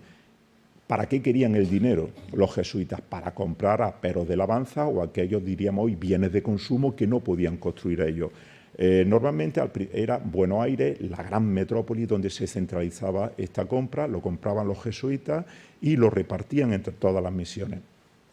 Speaker 2: ¿Para qué querían el dinero los jesuitas? Para comprar aperos de lavanza o aquellos, diríamos hoy, bienes de consumo que no podían construir ellos. Normalmente era Buenos Aires la gran metrópoli donde se centralizaba esta compra, lo compraban los jesuitas y lo repartían entre todas las misiones.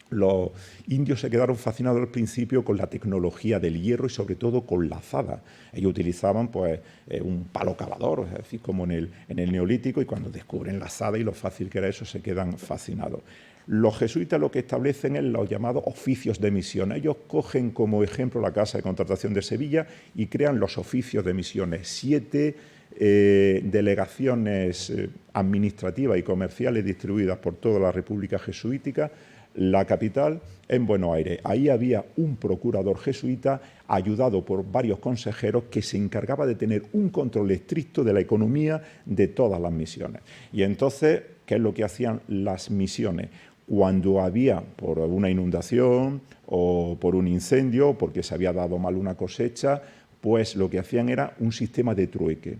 Speaker 2: Los indios se quedaron fascinados al principio con la tecnología del hierro y sobre todo con la azada. Ellos utilizaban pues, un palo cavador, es decir, como en el Neolítico, y cuando descubren la azada y lo fácil que era eso, se quedan fascinados. Los jesuitas lo que establecen es los llamados oficios de misión. Ellos cogen como ejemplo la Casa de Contratación de Sevilla y crean los oficios de misiones. 7 delegaciones administrativas y comerciales distribuidas por toda la República Jesuítica. La capital en Buenos Aires. Ahí había un procurador jesuita ayudado por varios consejeros que se encargaba de tener un control estricto de la economía de todas las misiones. Y entonces, ¿qué es lo que hacían las misiones? Cuando había, por una inundación o por un incendio, porque se había dado mal una cosecha, pues lo que hacían era un sistema de trueque.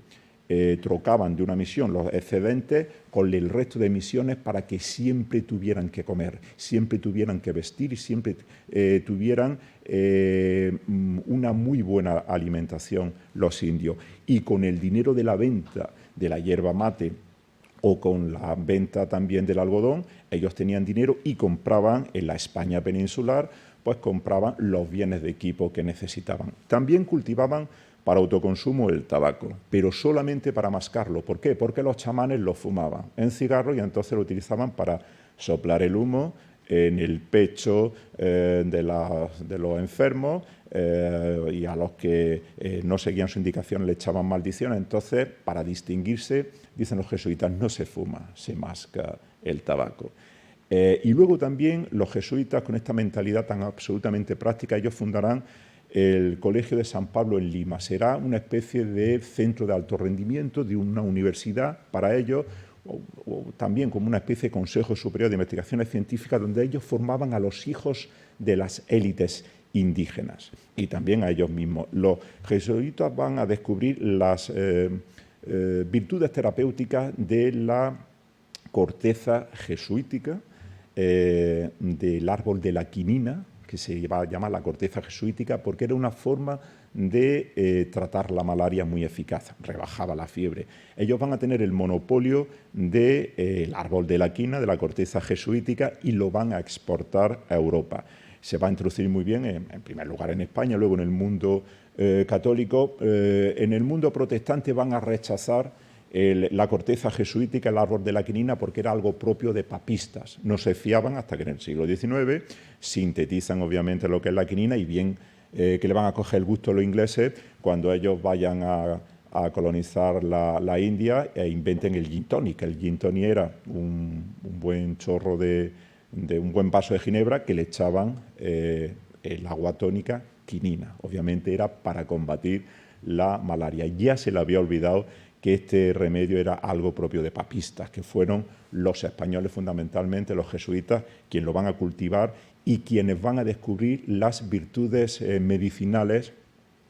Speaker 2: Trocaban de una misión los excedentes con el resto de misiones para que siempre tuvieran que comer, siempre tuvieran que vestir y siempre tuvieran una muy buena alimentación los indios. Y con el dinero de la venta de la yerba mate o con la venta también del algodón, ellos tenían dinero y compraban en la España peninsular, pues compraban los bienes de equipo que necesitaban. También cultivaban para autoconsumo el tabaco, pero solamente para mascarlo. ¿Por qué? Porque los chamanes lo fumaban en cigarro y entonces lo utilizaban para soplar el humo en el pecho de los enfermos y a los que no seguían su indicación le echaban maldiciones. Entonces, para distinguirse, dicen los jesuitas, no se fuma, se masca el tabaco. Y luego también los jesuitas, con esta mentalidad tan absolutamente práctica, ellos fundarán el Colegio de San Pablo en Lima. Será una especie de centro de alto rendimiento, de una universidad para ellos, o también como una especie de Consejo Superior de Investigaciones Científicas, donde ellos formaban a los hijos de las élites indígenas y también a ellos mismos. Los jesuitas van a descubrir las virtudes terapéuticas de la corteza jesuítica, del árbol de la quinina, que se va a llamar la corteza jesuítica, porque era una forma de tratar la malaria muy eficaz, rebajaba la fiebre. Ellos van a tener el monopolio del árbol de la quina, de la corteza jesuítica, y lo van a exportar a Europa. Se va a introducir muy bien, en primer lugar en España, luego en el mundo católico. En el mundo protestante van a rechazar la corteza jesuítica, el árbol de la quinina, porque era algo propio de papistas. No se fiaban hasta que en el siglo XIX sintetizan obviamente lo que es la quinina y bien que le van a coger el gusto a los ingleses cuando ellos vayan a colonizar la India e inventen el gin tonic. El gin tonic era un buen chorro de un buen vaso de ginebra que le echaban el agua tónica quinina. Obviamente era para combatir la malaria. Ya se le había olvidado que este remedio era algo propio de papistas, que fueron los españoles fundamentalmente, los jesuitas, quienes lo van a cultivar y quienes van a descubrir las virtudes medicinales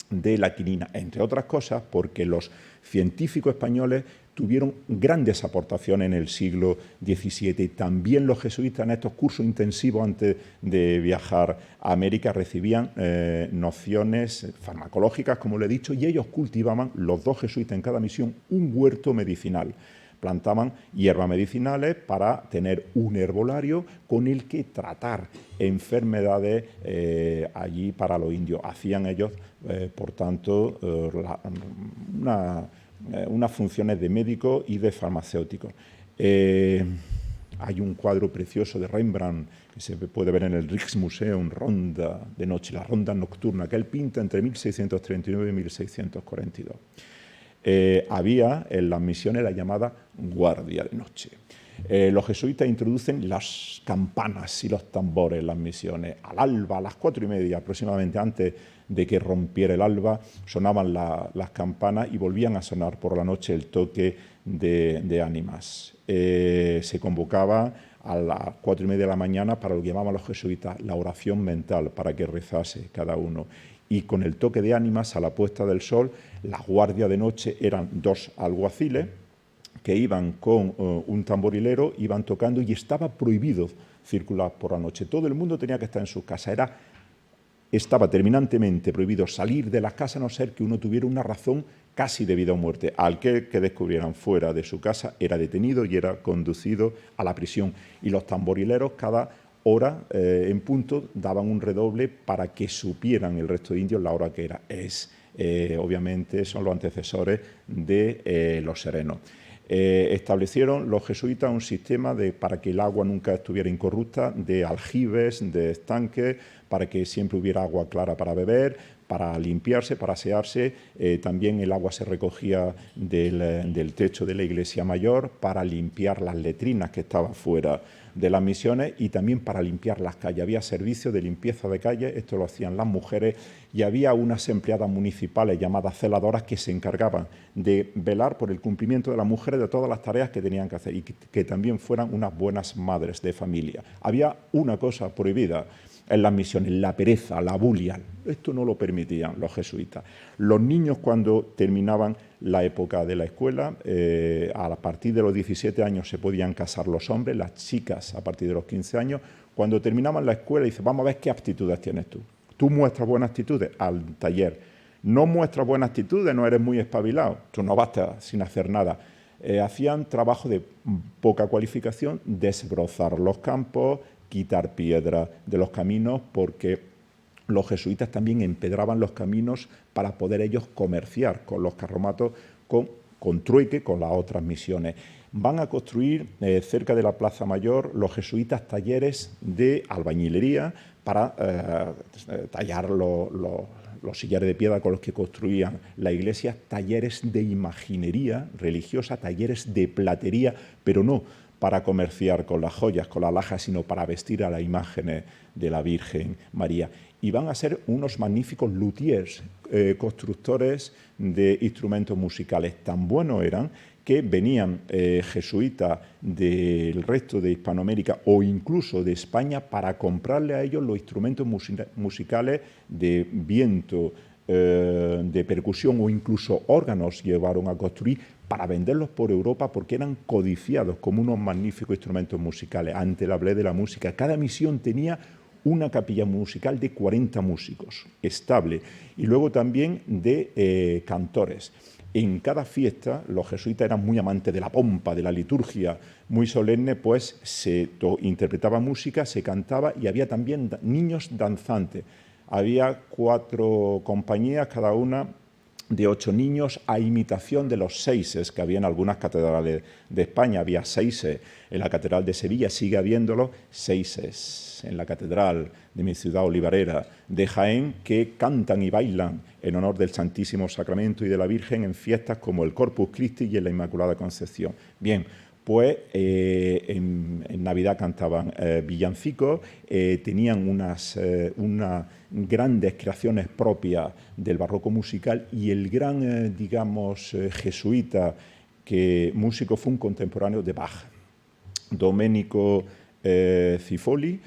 Speaker 2: de la quinina, entre otras cosas porque los científicos españoles tuvieron grandes aportaciones en el siglo XVII. También los jesuitas en estos cursos intensivos antes de viajar a América recibían nociones farmacológicas, como le he dicho, y ellos cultivaban, los dos jesuitas en cada misión, un huerto medicinal. Plantaban hierbas medicinales para tener un herbolario con el que tratar enfermedades allí para los indios. Hacían ellos, por tanto, unas funciones de médico y de farmacéutico. Hay un cuadro precioso de Rembrandt que se puede ver en el Rijksmuseum, Ronda de noche, la ronda nocturna, que él pinta entre 1639 y 1642. Había en las misiones la llamada guardia de noche. Los jesuitas introducen las campanas y los tambores en las misiones. Al alba, a las 4:30 aproximadamente, antes de que rompiera el alba, sonaban las campanas y volvían a sonar por la noche el toque de ánimas. Se convocaba a las 4:30 de la mañana para lo que llamaban los jesuitas la oración mental, para que rezase cada uno. Y con el toque de ánimas, a la puesta del sol, la guardia de noche eran 2 alguaciles que iban con un tamborilero, iban tocando y estaba prohibido circular por la noche. Todo el mundo tenía que estar en su casa. Estaba terminantemente prohibido salir de la casa a no ser que uno tuviera una razón casi de vida o muerte. Al que descubrieran fuera de su casa era detenido y era conducido a la prisión. Y los tamborileros cada hora en punto, daban un redoble para que supieran el resto de indios la hora que era. Obviamente son los antecesores de los serenos. Establecieron los jesuitas un sistema para que el agua nunca estuviera incorrupta, de aljibes, de estanques, para que siempre hubiera agua clara para beber, para limpiarse, para asearse. También el agua se recogía del techo de la iglesia mayor para limpiar las letrinas que estaban fuera de las misiones y también para limpiar las calles. Había servicio de limpieza de calles, esto lo hacían las mujeres, y había unas empleadas municipales llamadas celadoras que se encargaban de velar por el cumplimiento de las mujeres de todas las tareas que tenían que hacer y que también fueran unas buenas madres de familia. Había una cosa prohibida en las misiones, la pereza, la bulia. Esto no lo permitían los jesuitas. Los niños, cuando terminaban la época de la escuela, a partir de los 17 años se podían casar los hombres, las chicas a partir de los 15 años. Cuando terminaban la escuela, dice, vamos a ver qué aptitudes tienes tú. Tú muestras buenas actitudes al taller. No muestras buenas actitudes, no eres muy espabilado. Tú no bastas sin hacer nada. Hacían trabajo de poca cualificación, desbrozar los campos, quitar piedra de los caminos, porque los jesuitas también empedraban los caminos para poder ellos comerciar con los carromatos, con trueque con las otras misiones. Van a construir cerca de la Plaza Mayor los jesuitas talleres de albañilería para tallar los sillares de piedra con los que construían la iglesia, talleres de imaginería religiosa, talleres de platería, pero no para comerciar con las joyas, con las alhajas, sino para vestir a las imágenes de la Virgen María. Y van a ser unos magníficos luthiers, constructores de instrumentos musicales. Tan buenos eran que venían jesuitas del resto de Hispanoamérica o incluso de España para comprarle a ellos los instrumentos musicales de viento, de percusión o incluso órganos llevaron a construir para venderlos por Europa porque eran codiciados como unos magníficos instrumentos musicales. Ante la blé de la música, cada misión tenía una capilla musical de 40 músicos, estable, y luego también de cantores. En cada fiesta, los jesuitas eran muy amantes de la pompa, de la liturgia, muy solemne, pues se interpretaba música, se cantaba y había también niños danzantes. Había 4 compañías, cada una de 8 niños, a imitación de los seises que había en algunas catedrales de España. Había seises en la Catedral de Sevilla, sigue habiéndolo, seises en la Catedral de mi ciudad olivarera de Jaén, que cantan y bailan en honor del Santísimo Sacramento y de la Virgen en fiestas como el Corpus Christi y en la Inmaculada Concepción. Bien, pues en Navidad cantaban villancicos, tenían unas grandes creaciones propias del barroco musical, y el gran, jesuita músico fue un contemporáneo de Bach, Domenico Zifoli.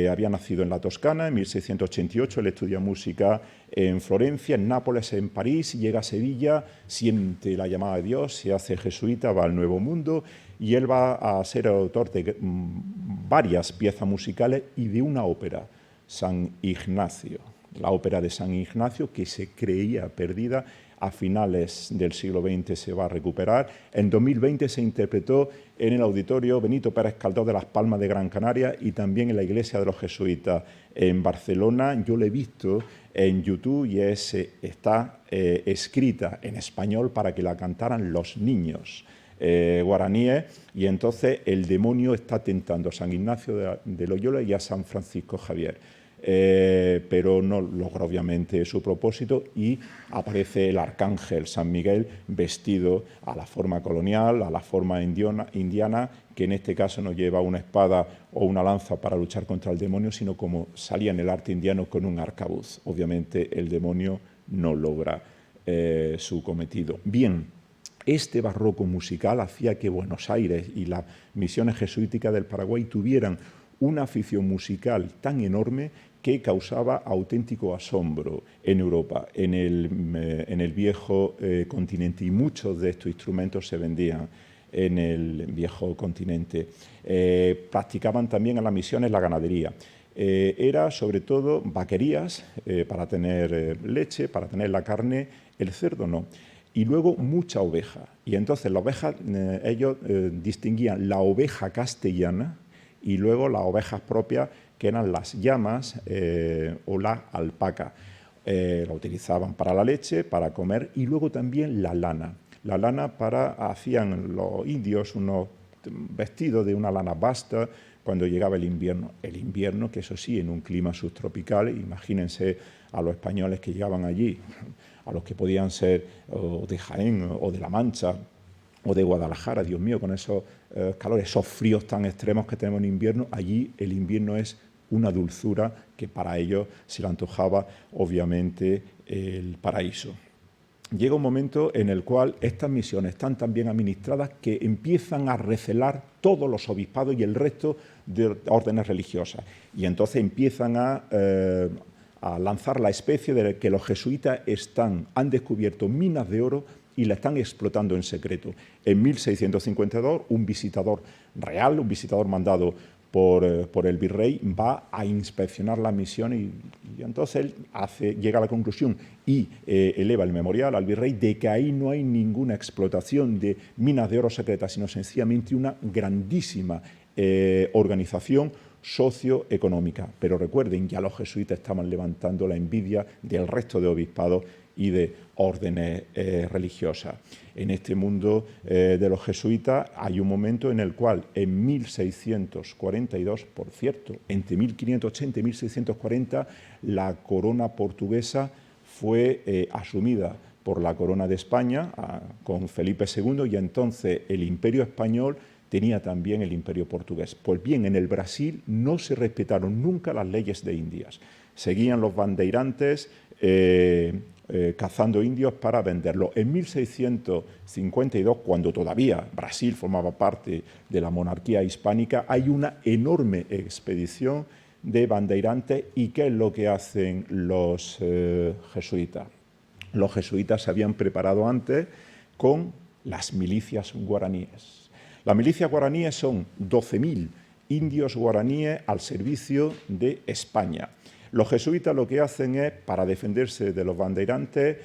Speaker 2: Había nacido en la Toscana en 1688, él estudia música en Florencia, en Nápoles, en París, llega a Sevilla, siente la llamada de Dios, se hace jesuita, va al Nuevo Mundo, y él va a ser autor de varias piezas musicales y de una ópera, San Ignacio, la ópera de San Ignacio, que se creía perdida. A finales del siglo XX se va a recuperar. En 2020 se interpretó en el Auditorio Benito Pérez Galdós de Las Palmas de Gran Canaria y también en la Iglesia de los Jesuitas en Barcelona. Yo la he visto en YouTube y está escrita en español para que la cantaran los niños guaraníes, y entonces el demonio está tentando a San Ignacio de Loyola y a San Francisco Javier. Pero no logra obviamente su propósito y aparece el arcángel San Miguel vestido a la forma colonial, a la forma indiana, que en este caso no lleva una espada o una lanza para luchar contra el demonio, sino como salía en el arte indiano con un arcabuz. Obviamente el demonio no logra su cometido. Bien, este barroco musical hacía que Buenos Aires y las misiones jesuíticas del Paraguay tuvieran una afición musical tan enorme que causaba auténtico asombro en Europa, en el viejo continente, y muchos de estos instrumentos se vendían en el viejo continente. Practicaban también en las misiones la ganadería. Era sobre todo vaquerías para tener leche, para tener la carne, el cerdo no. Y luego mucha oveja. Y entonces la oveja, ellos distinguían la oveja castellana, y luego las ovejas propias, que eran las llamas o la alpaca. La utilizaban para la leche, para comer, y luego también la lana. La lana hacían los indios unos vestidos de una lana basta cuando llegaba el invierno. El invierno, que eso sí, en un clima subtropical, imagínense a los españoles que llegaban allí, a los que podían ser de Jaén o de La Mancha o de Guadalajara, Dios mío, con esos calores, esos fríos tan extremos que tenemos en invierno. Allí el invierno es una dulzura que para ellos se le antojaba, obviamente, el paraíso. Llega un momento en el cual estas misiones están tan bien administradas que empiezan a recelar todos los obispados y el resto de órdenes religiosas. Y entonces empiezan a lanzar la especie de que los jesuitas han descubierto minas de oro y la están explotando en secreto. En 1652, un visitador real, un visitador mandado por el virrey, va a inspeccionar la misión y entonces él llega a la conclusión y eleva el memorial al virrey de que ahí no hay ninguna explotación de minas de oro secretas, sino sencillamente una grandísima organización socioeconómica. Pero recuerden, ya los jesuitas estaban levantando la envidia del resto de obispados y de órdenes religiosas. En este mundo de los jesuitas hay un momento en el cual en 1642, por cierto, entre 1580 y 1640, la corona portuguesa fue asumida por la corona de España con Felipe II, y entonces el imperio español tenía también el imperio portugués. Pues bien, en el Brasil no se respetaron nunca las leyes de Indias. Seguían los bandeirantes cazando indios para venderlos. En 1652, cuando todavía Brasil formaba parte de la monarquía hispánica, hay una enorme expedición de bandeirantes. ¿Y qué es lo que hacen los jesuitas? Los jesuitas se habían preparado antes con las milicias guaraníes. Las milicias guaraníes son 12.000 indios guaraníes al servicio de España. Los jesuitas lo que hacen es, para defenderse de los bandeirantes,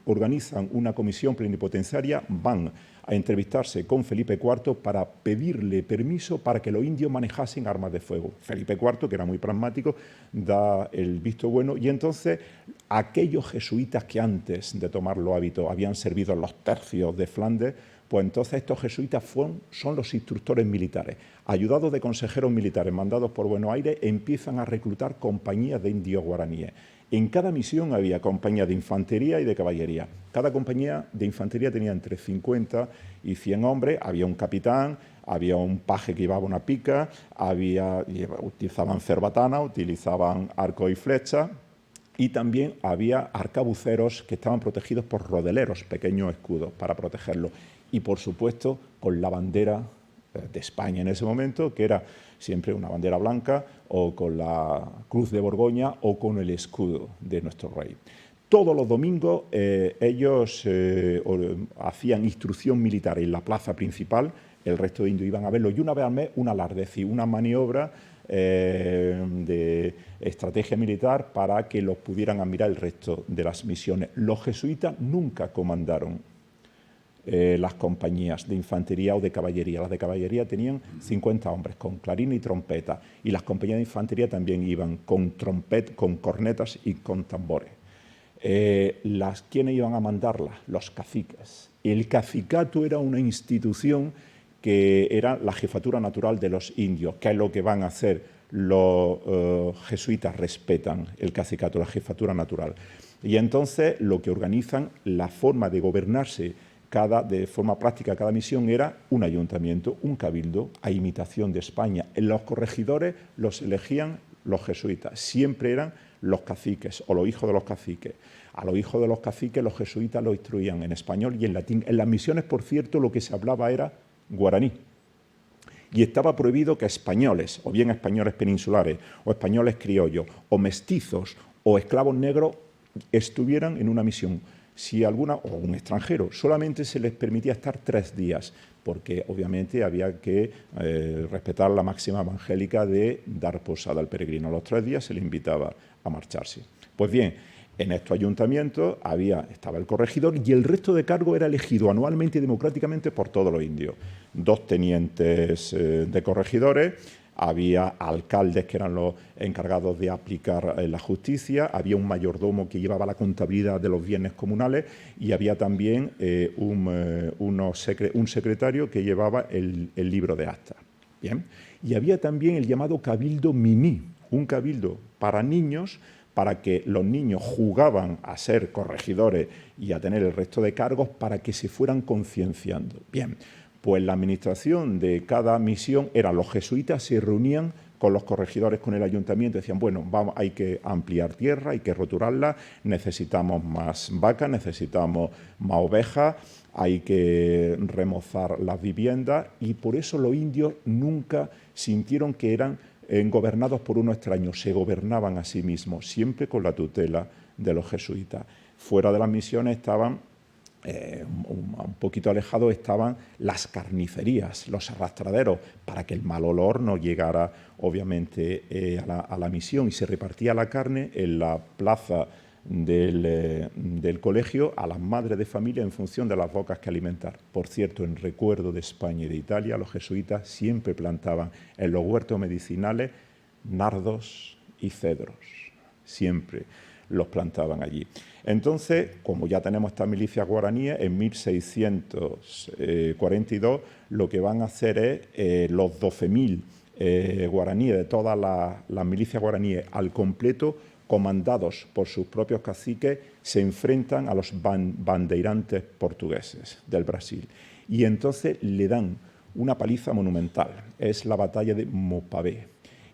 Speaker 2: organizan una comisión plenipotenciaria, van a entrevistarse con Felipe IV para pedirle permiso para que los indios manejasen armas de fuego. Felipe IV, que era muy pragmático, da el visto bueno, y entonces aquellos jesuitas que antes de tomar los hábitos habían servido en los tercios de Flandes, pues entonces estos jesuitas son los instructores militares. Ayudados de consejeros militares mandados por Buenos Aires, empiezan a reclutar compañías de indios guaraníes. En cada misión había compañías de infantería y de caballería. Cada compañía de infantería tenía entre 50 y 100 hombres, había un capitán, había un paje que llevaba una pica, utilizaban cerbatana, utilizaban arco y flecha, y también había arcabuceros que estaban protegidos por rodeleros, pequeños escudos para protegerlos. Y, por supuesto, con la bandera de España en ese momento, que era siempre una bandera blanca, o con la cruz de Borgoña, o con el escudo de nuestro rey. Todos los domingos ellos hacían instrucción militar en la plaza principal, el resto de indios iban a verlo, y una vez al mes un alarde, es decir, una maniobra de estrategia militar para que los pudieran admirar el resto de las misiones. Los jesuitas nunca comandaron las compañías de infantería o de caballería. Las de caballería tenían 50 hombres con clarín y trompeta, y las compañías de infantería también iban con cornetas y con tambores. ¿Quiénes iban a mandarlas? Los caciques. El cacicato era una institución que era la jefatura natural de los indios. ¿Qué es lo que van a hacer? Los jesuitas respetan el cacicato, la jefatura natural. Y entonces lo que organizan, la forma de gobernarse de forma práctica cada misión, era un ayuntamiento, un cabildo, a imitación de España. En los corregidores los elegían los jesuitas, siempre eran los caciques o los hijos de los caciques. A los hijos de los caciques los jesuitas los instruían en español y en latín. En las misiones, por cierto, lo que se hablaba era guaraní. Y estaba prohibido que españoles, o bien españoles peninsulares, o españoles criollos, o mestizos, o esclavos negros, estuvieran en una misión. Si alguna, o un extranjero, solamente se les permitía estar 3 días, porque obviamente había que respetar la máxima evangélica de dar posada al peregrino. A los 3 días se le invitaba a marcharse. Pues bien, en estos ayuntamientos estaba el corregidor, y el resto de cargo era elegido anualmente y democráticamente por todos los indios. 2 tenientes de corregidores, había alcaldes que eran los encargados de aplicar la justicia, había un mayordomo que llevaba la contabilidad de los bienes comunales y había también un secretario que llevaba el libro de actas. Bien. Y había también el llamado cabildo mini, un cabildo para niños, para que los niños jugaban a ser corregidores y a tener el resto de cargos para que se fueran concienciando. Bien. Pues la administración de cada misión era, los jesuitas se reunían con los corregidores, con el ayuntamiento, decían, bueno, hay que ampliar tierra, hay que roturarla, necesitamos más vacas, necesitamos más ovejas, hay que remozar las viviendas, y por eso los indios nunca sintieron que eran gobernados por uno extraño, se gobernaban a sí mismos, siempre con la tutela de los jesuitas. Fuera de las misiones estaban un poquito alejados estaban las carnicerías, los arrastraderos, para que el mal olor no llegara obviamente a la misión, y se repartía la carne en la plaza del colegio a las madres de familia en función de las bocas que alimentar. Por cierto, en recuerdo de España y de Italia, los jesuitas siempre plantaban en los huertos medicinales nardos y cedros, siempre los plantaban allí. Entonces, como ya tenemos estas milicias guaraníes, en 1642 lo que van a hacer es los 12.000 guaraníes de todas las milicias guaraníes al completo, comandados por sus propios caciques, se enfrentan a los bandeirantes portugueses del Brasil. Y entonces le dan una paliza monumental, es la batalla de Mopabé.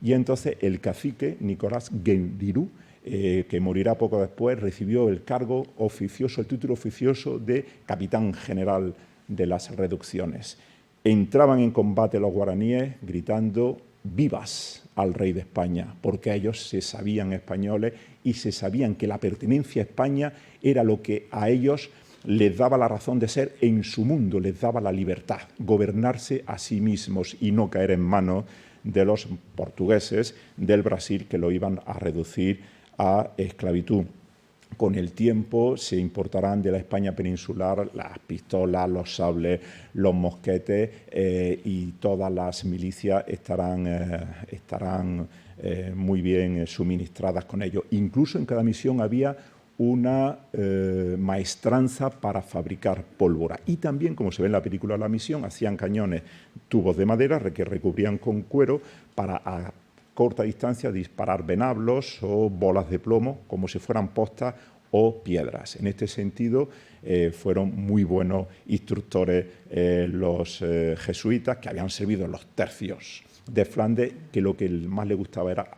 Speaker 2: Y entonces el cacique Nicolás Guendirú, que morirá poco después, recibió el cargo oficioso, el título oficioso de capitán general de las reducciones. Entraban en combate los guaraníes gritando vivas al rey de España, porque ellos se sabían españoles y se sabían que la pertenencia a España era lo que a ellos les daba la razón de ser en su mundo, les daba la libertad, gobernarse a sí mismos y no caer en manos de los portugueses del Brasil, que lo iban a reducir a esclavitud. Con el tiempo se importarán de la España peninsular las pistolas, los sables, los mosquetes, y todas las milicias estarán muy bien suministradas con ello. Incluso en cada misión había una maestranza para fabricar pólvora. Y también, como se ve en la película La Misión, hacían cañones, tubos de madera que recubrían con cuero para a corta distancia disparar venablos o bolas de plomo, como si fueran postas o piedras. En este sentido, fueron muy buenos instructores los jesuitas, que habían servido en los tercios de Flandes, que lo que más les gustaba era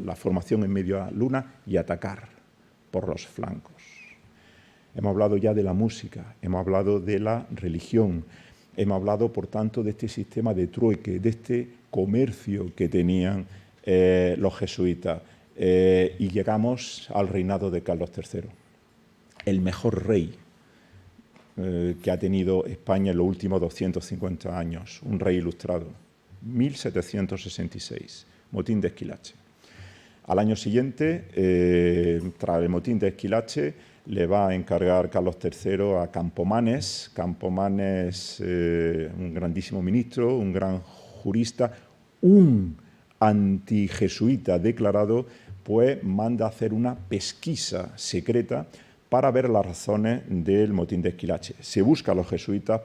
Speaker 2: la formación en medio de la luna y atacar por los flancos. Hemos hablado ya de la música, hemos hablado de la religión, hemos hablado, por tanto, de este sistema de trueque, de este comercio que tenían los jesuitas, y llegamos al reinado de Carlos III, el mejor rey que ha tenido España en los últimos 250 años, un rey ilustrado, 1766, motín de Esquilache. Al año siguiente, tras el motín de Esquilache, le va a encargar Carlos III a Campomanes, un grandísimo ministro, un gran jurista, un antijesuita declarado, pues manda a hacer una pesquisa secreta para ver las razones del motín de Esquilache. Se busca a los jesuitas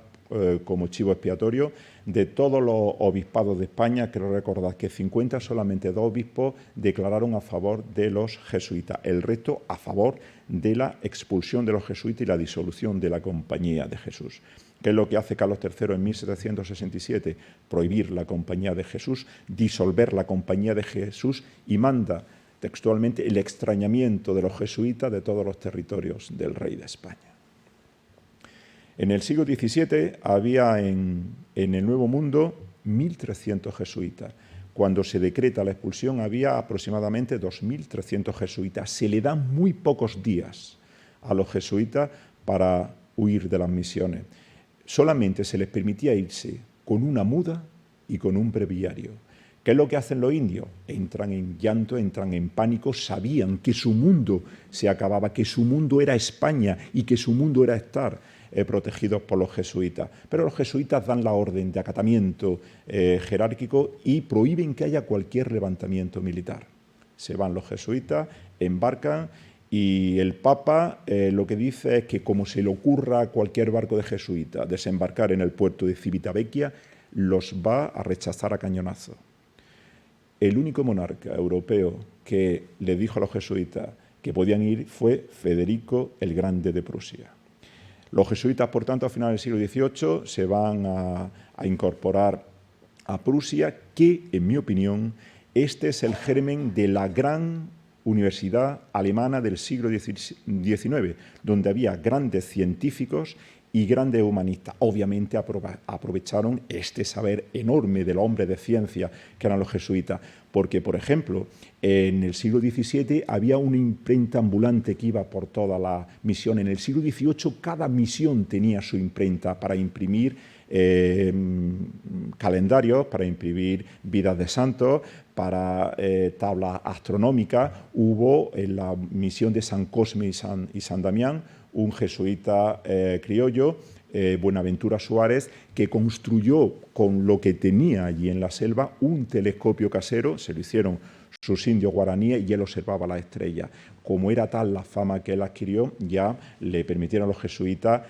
Speaker 2: como chivo expiatorio de todos los obispados de España. Quiero recordar que 50, solamente 2 obispos declararon a favor de los jesuitas, el resto a favor de la expulsión de los jesuitas y la disolución de la Compañía de Jesús. ¿Qué es lo que hace Carlos III en 1767? Prohibir la Compañía de Jesús, disolver la Compañía de Jesús, y manda textualmente el extrañamiento de los jesuitas de todos los territorios del rey de España. En el siglo XVII había en el Nuevo Mundo 1.300 jesuitas. Cuando se decreta la expulsión había aproximadamente 2.300 jesuitas. Se le dan muy pocos días a los jesuitas para huir de las misiones. Solamente se les permitía irse con una muda y con un breviario. ¿Qué es lo que hacen los indios? Entran en llanto, entran en pánico, sabían que su mundo se acababa, que su mundo era España y que su mundo era estar protegidos por los jesuitas. Pero los jesuitas dan la orden de acatamiento jerárquico y prohíben que haya cualquier levantamiento militar. Se van los jesuitas, embarcan y el Papa lo que dice es que como se le ocurra a cualquier barco de jesuitas desembarcar en el puerto de Civitavecchia, los va a rechazar a cañonazo. El único monarca europeo que le dijo a los jesuitas que podían ir fue Federico el Grande de Prusia. Los jesuitas, por tanto, a finales del siglo XVIII se van a incorporar a Prusia, que, en mi opinión, este es el germen de la gran universidad alemana del siglo XIX, donde había grandes científicos y grandes humanistas. Obviamente aprovecharon este saber enorme del hombre de ciencia que eran los jesuitas, porque, por ejemplo, en el siglo XVII había una imprenta ambulante que iba por toda la misión. En el siglo XVIII cada misión tenía su imprenta para imprimir calendarios, para imprimir vidas de santos, para tablas astronómicas. Hubo en la misión de San Cosme y San Damián un jesuita criollo, Buenaventura Suárez, que construyó con lo que tenía allí en la selva un telescopio casero, se lo hicieron sus indios guaraníes y él observaba las estrellas. Como era tal la fama que él adquirió, ya le permitieron a los jesuitas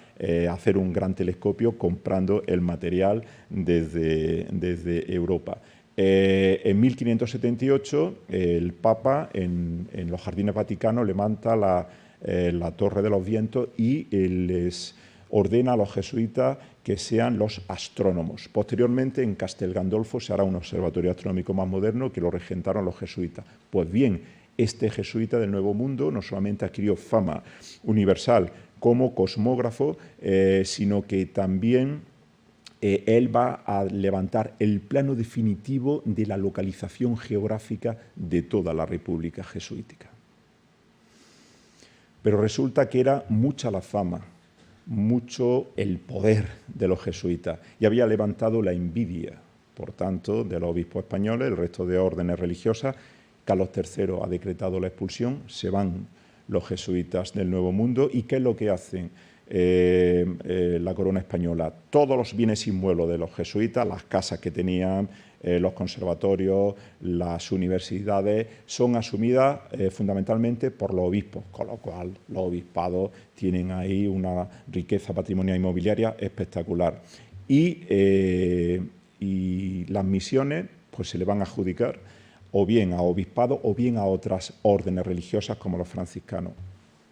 Speaker 2: hacer un gran telescopio comprando el material desde Europa. En 1578 el Papa en los Jardines Vaticanos levanta la Torre de los Vientos y les ordena a los jesuitas que sean los astrónomos. Posteriormente, en Castel Gandolfo se hará un observatorio astronómico más moderno que lo regentaron los jesuitas. Pues bien, este jesuita del Nuevo Mundo no solamente adquirió fama universal como cosmógrafo, sino que también él va a levantar el plano definitivo de la localización geográfica de toda la República Jesuítica. Pero resulta que era mucha la fama, mucho el poder de los jesuitas y había levantado la envidia, por tanto, de los obispos españoles, el resto de órdenes religiosas. Carlos III ha decretado la expulsión, se van los jesuitas del Nuevo Mundo. ¿Y qué es lo que hacen la corona española? Todos los bienes inmuebles de los jesuitas, las casas que tenían, los conservatorios, las universidades, son asumidas fundamentalmente por los obispos, con lo cual los obispados tienen ahí una riqueza patrimonial inmobiliaria espectacular. Y las misiones pues, se le van a adjudicar o bien a obispados o bien a otras órdenes religiosas como los franciscanos.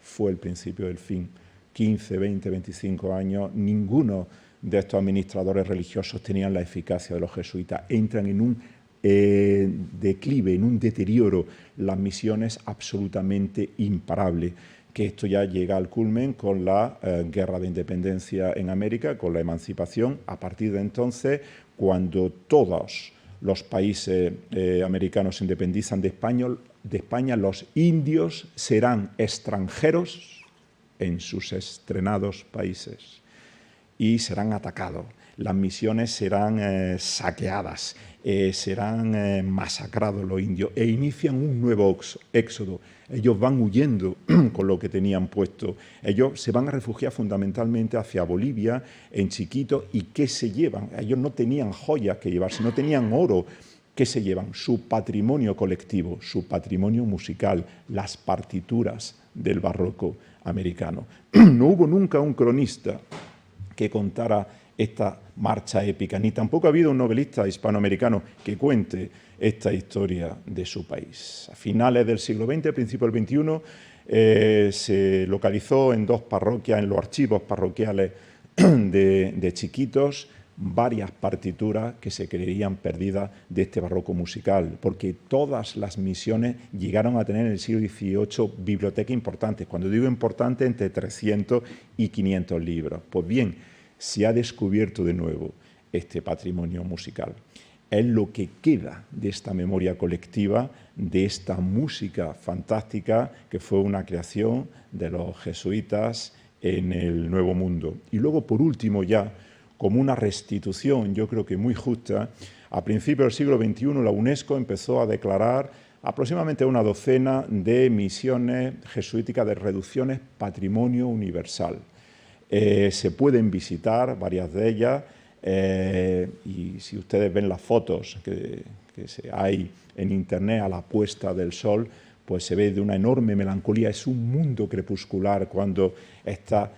Speaker 2: Fue el principio del fin. 15, 20, 25 años, ninguno de estos administradores religiosos tenían la eficacia de los jesuitas. Entran en un declive, en un deterioro, las misiones absolutamente imparables, que esto ya llega al culmen con la guerra de independencia en América, con la emancipación. A partir de entonces, cuando todos los países americanos se independizan de España, los indios serán extranjeros en sus estrenados países y serán atacados. Las misiones serán saqueadas, serán masacrados los indios e inician un nuevo éxodo. Ellos van huyendo con lo que tenían puesto. Ellos se van a refugiar fundamentalmente hacia Bolivia, en Chiquito. ¿Y qué se llevan? Ellos no tenían joyas que llevarse, no tenían oro. ¿Qué se llevan? Su patrimonio colectivo, su patrimonio musical, las partituras del barroco americano. No hubo nunca un cronista que contara esta marcha épica, ni tampoco ha habido un novelista hispanoamericano que cuente esta historia de su país. A finales del siglo XX, principios del XXI, se localizó en dos parroquias, en los archivos parroquiales de Chiquitos, varias partituras que se creerían perdidas de este barroco musical, porque todas las misiones llegaron a tener en el siglo XVIII bibliotecas importantes. Cuando digo importantes, entre 300 y 500 libros. Pues bien, se ha descubierto de nuevo este patrimonio musical. Es lo que queda de esta memoria colectiva, de esta música fantástica que fue una creación de los jesuitas en el Nuevo Mundo. Y luego, por último, ya como una restitución, yo creo que muy justa, a principios del siglo XXI la UNESCO empezó a declarar aproximadamente una docena de misiones jesuíticas de reducciones patrimonio universal. Se pueden visitar varias de ellas y si ustedes ven las fotos que hay en internet a la puesta del sol, pues se ve de una enorme melancolía. Es un mundo crepuscular cuando estas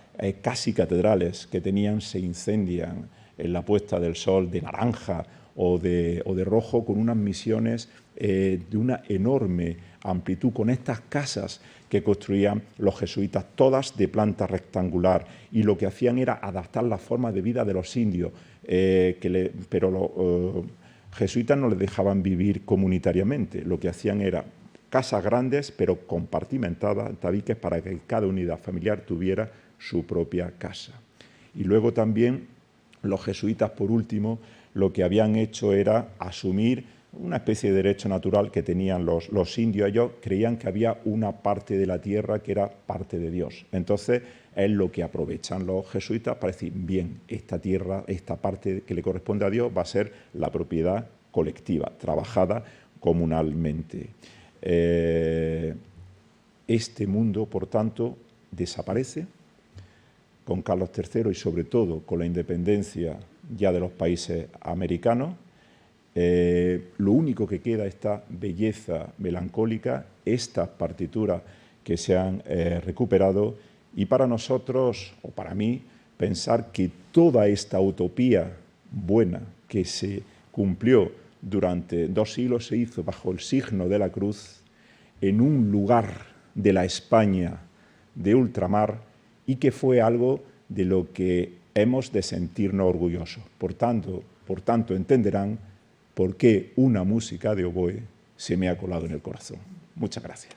Speaker 2: casi catedrales que tenían se incendian en la puesta del sol de naranja o de rojo, con unas misiones de una enorme amplitud, con estas casas que construían los jesuitas, todas de planta rectangular, y lo que hacían era adaptar la forma de vida de los indios, pero los jesuitas no les dejaban vivir comunitariamente. Lo que hacían era casas grandes, pero compartimentadas, tabiques, para que cada unidad familiar tuviera su propia casa. Y luego también los jesuitas, por último, lo que habían hecho era asumir una especie de derecho natural que tenían los indios. Ellos creían que había una parte de la tierra que era parte de Dios. Entonces es lo que aprovechan los jesuitas para decir, bien, esta tierra, esta parte que le corresponde a Dios va a ser la propiedad colectiva, trabajada comunalmente. Este mundo, por tanto, desaparece con Carlos III y sobre todo con la independencia ya de los países americanos. Lo único que queda, esta belleza melancólica, estas partituras que se han recuperado, y para nosotros, o para mí, pensar que toda esta utopía buena que se cumplió durante 2 siglos se hizo bajo el signo de la cruz, en un lugar de la España de ultramar, y que fue algo de lo que hemos de sentirnos orgullosos. Por tanto, entenderán por qué una música de oboe se me ha colado en el corazón. Muchas gracias.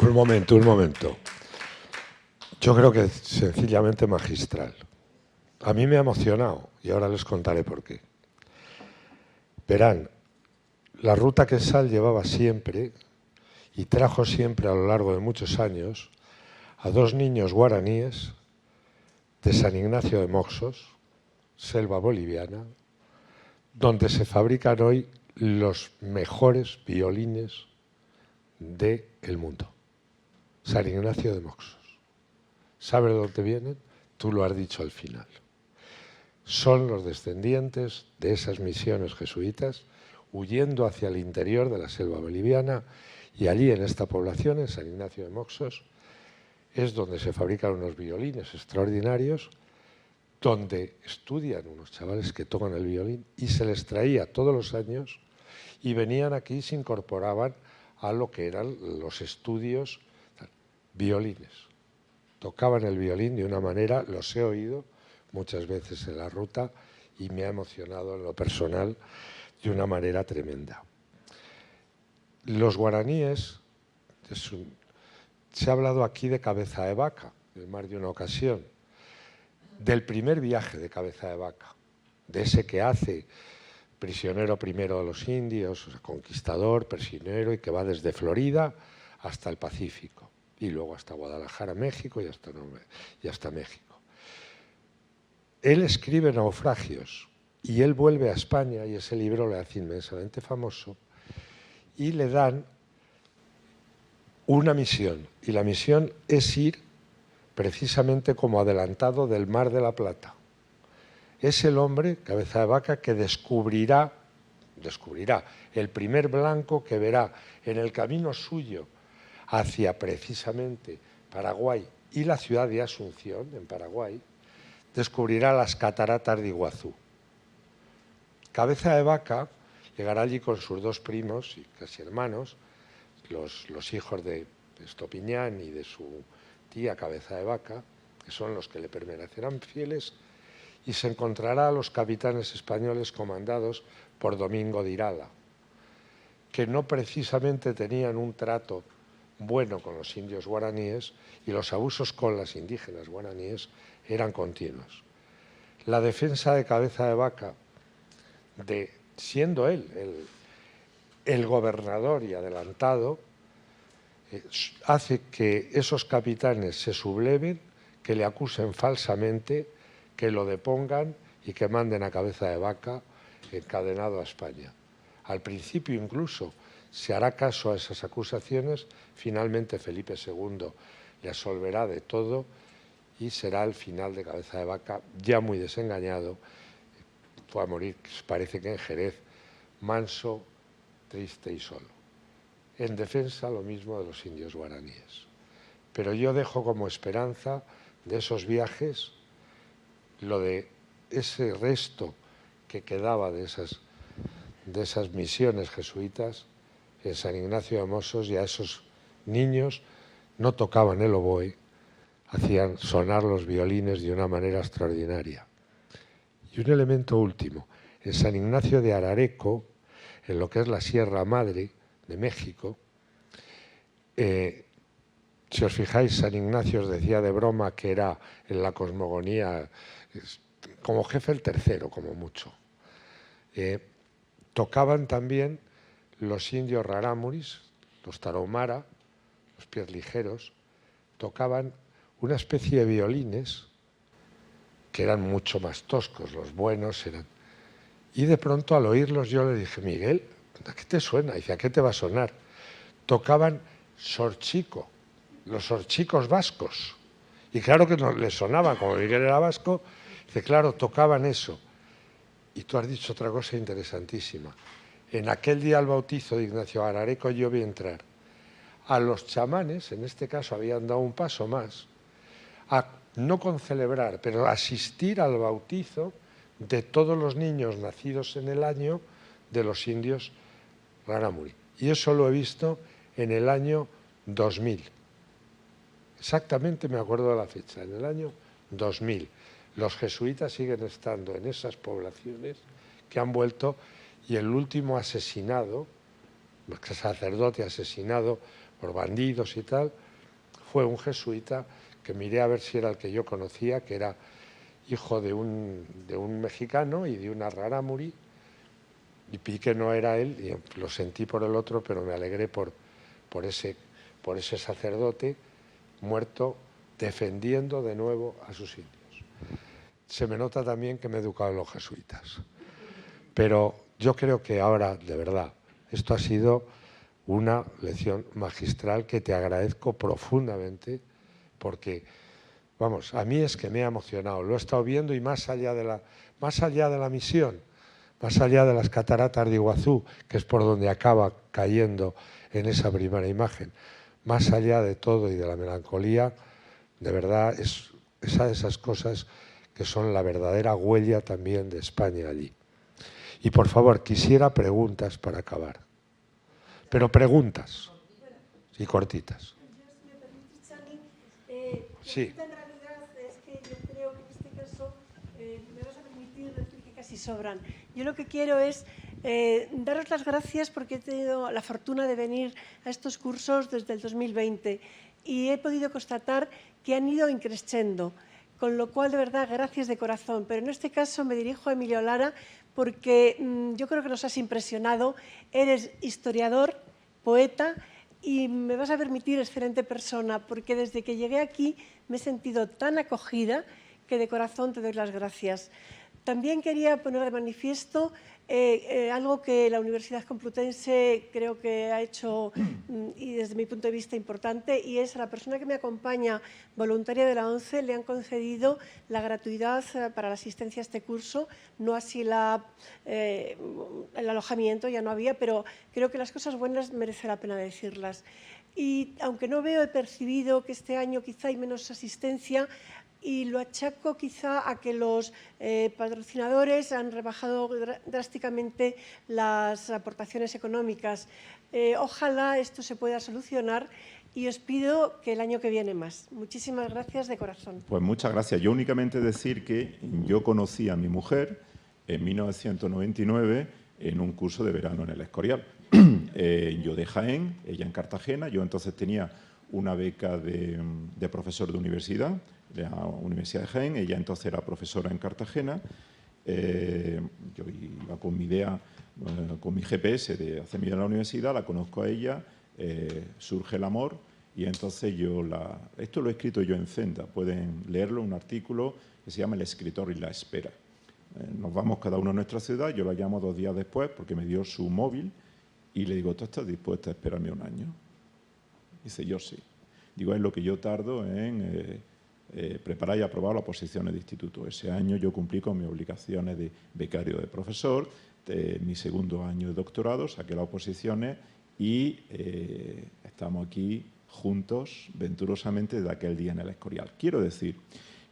Speaker 1: Un momento. Yo creo que es sencillamente magistral. A mí me ha emocionado y ahora les contaré por qué. Verán, la ruta que Sal llevaba siempre y trajo siempre a lo largo de muchos años a 2 niños guaraníes de San Ignacio de Moxos, selva boliviana, donde se fabrican hoy los mejores violines del mundo. San Ignacio de Moxos. ¿Sabes de dónde vienen? Tú lo has dicho al final. Son los descendientes de esas misiones jesuitas huyendo hacia el interior de la selva boliviana, y allí en esta población, en San Ignacio de Moxos, es donde se fabrican unos violines extraordinarios, donde estudian unos chavales que tocan el violín, y se les traía todos los años y venían aquí y se incorporaban a lo que eran los estudios. Violines. Tocaban el violín de una manera, los he oído muchas veces en la ruta y me ha emocionado en lo personal de una manera tremenda. Los guaraníes, se ha hablado aquí de Cabeza de Vaca, en más de una ocasión, del primer viaje de Cabeza de Vaca, de ese que hace prisionero primero de los indios, o sea, conquistador, prisionero, y que va desde Florida hasta el Pacífico, y luego hasta Guadalajara, México, y hasta México. Él escribe Naufragios, y él vuelve a España, y ese libro le hace inmensamente famoso, y le dan una misión, y la misión es ir precisamente como adelantado del Mar de la Plata. Es el hombre, Cabeza de Vaca, que descubrirá el primer blanco que verá en el camino suyo hacia precisamente Paraguay y la ciudad de Asunción, en Paraguay, descubrirá las cataratas de Iguazú. Cabeza de Vaca llegará allí con sus 2 primos y casi hermanos, los hijos de Estopiñán y de su tía Cabeza de Vaca, que son los que le permanecerán fieles, y se encontrará a los capitanes españoles comandados por Domingo de Irala, que no precisamente tenían un trato bueno con los indios guaraníes, y los abusos con las indígenas guaraníes eran continuos. La defensa de Cabeza de Vaca de siendo él el gobernador y adelantado, hace que esos capitanes se subleven, que le acusen falsamente, que lo depongan y que manden a cabeza de vaca encadenado a España. Al principio incluso se hará caso a esas acusaciones, finalmente Felipe II le absolverá de todo y será el final de cabeza de vaca, ya muy desengañado, fue a morir, parece que en Jerez, manso, triste y solo. En defensa lo mismo de los indios guaraníes. Pero yo dejo como esperanza de esos viajes lo de ese resto que quedaba de esas misiones jesuitas en San Ignacio de Mossos, y a esos niños no tocaban el oboe, hacían sonar los violines de una manera extraordinaria. Y un elemento último, en San Ignacio de Arareco, en lo que es la Sierra Madre de México, si os fijáis, San Ignacio os decía de broma que era en la cosmogonía como jefe el tercero, como mucho. Tocaban también los indios rarámuris, los tarahumara, los pies ligeros, tocaban una especie de violines que eran mucho más toscos, los buenos eran. Y de pronto al oírlos yo le dije, Miguel, ¿a qué te suena? Y dice, ¿a qué te va a sonar? Tocaban sorchico, los sorchicos vascos. Y claro que no les sonaba, como Miguel era vasco, dice, claro, tocaban eso. Y tú has dicho otra cosa interesantísima. En aquel día al bautizo de Ignacio Arareco yo vi entrar a los chamanes, en este caso habían dado un paso más, a no concelebrar, pero asistir al bautizo de todos los niños nacidos en el año de los indios rarámuri. Y eso lo he visto en el año 2000. Exactamente me acuerdo de la fecha, en el año 2000. Los jesuitas siguen estando en esas poblaciones que han vuelto, y el último asesinado, el sacerdote asesinado por bandidos y tal, fue un jesuita que miré a ver si era el que yo conocía, que era hijo de un mexicano y de una rarámuri, y vi que no era él, y lo sentí por el otro, pero me alegré por ese sacerdote muerto defendiendo de nuevo a sus indios. Se me nota también que me he educado en los jesuitas. Pero yo creo que ahora, de verdad, esto ha sido una lección magistral que te agradezco profundamente, porque, vamos, a mí es que me ha emocionado. Lo he estado viendo, y más allá de la misión, más allá de las cataratas de Iguazú, que es por donde acaba cayendo en esa primera imagen, más allá de todo y de la melancolía, de verdad es esa de esas cosas que son la verdadera huella también de España allí. Y por favor, quisiera preguntas para acabar, pero preguntas y cortitas. Sí.
Speaker 3: En realidad es que yo creo que en este caso me vas a permitir decir que casi sobran. Yo lo que quiero es daros las gracias porque he tenido la fortuna de venir a estos cursos desde el 2020 y he podido constatar que han ido increciendo, con lo cual, de verdad, gracias de corazón. Pero en este caso me dirijo a Emilio Lara porque yo creo que nos has impresionado. Eres historiador, poeta, y me vas a permitir excelente persona, porque desde que llegué aquí me he sentido tan acogida que de corazón te doy las gracias. También quería poner de manifiesto algo que la Universidad Complutense creo que ha hecho, y desde mi punto de vista importante, y es a la persona que me acompaña, voluntaria de la ONCE, le han concedido la gratuidad para la asistencia a este curso, no así el alojamiento, ya no había, pero creo que las cosas buenas merece la pena decirlas. Y aunque no veo, he percibido que este año quizá hay menos asistencia, y lo achaco quizá a que los patrocinadores han rebajado drásticamente las aportaciones económicas. Ojalá esto se pueda solucionar y os pido que el año que viene más. Muchísimas gracias de corazón.
Speaker 2: Pues muchas gracias. Yo únicamente decir que yo conocí a mi mujer en 1999 en un curso de verano en el Escorial. Yo de Jaén, ella en Cartagena. Yo entonces tenía una beca de profesor de universidad, de la Universidad de Jaén. Ella entonces era profesora en Cartagena yo iba con mi idea, con mi GPS de hacerme ir a la universidad, la conozco a ella, surge el amor y entonces esto lo he escrito yo en Zenda, pueden leerlo, un artículo que se llama El escritor y la espera. Nos vamos cada uno a nuestra ciudad, yo la llamo 2 días después porque me dio su móvil y le digo, ¿tú estás dispuesta a esperarme 1 año? Dice, yo sí. Digo, es lo que yo tardo en preparar y aprobar las oposiciones de instituto. Ese año yo cumplí con mis obligaciones de becario de profesor, mi 2.º año de doctorado, saqué las oposiciones y estamos aquí juntos, venturosamente, desde aquel día en el Escorial. Quiero decir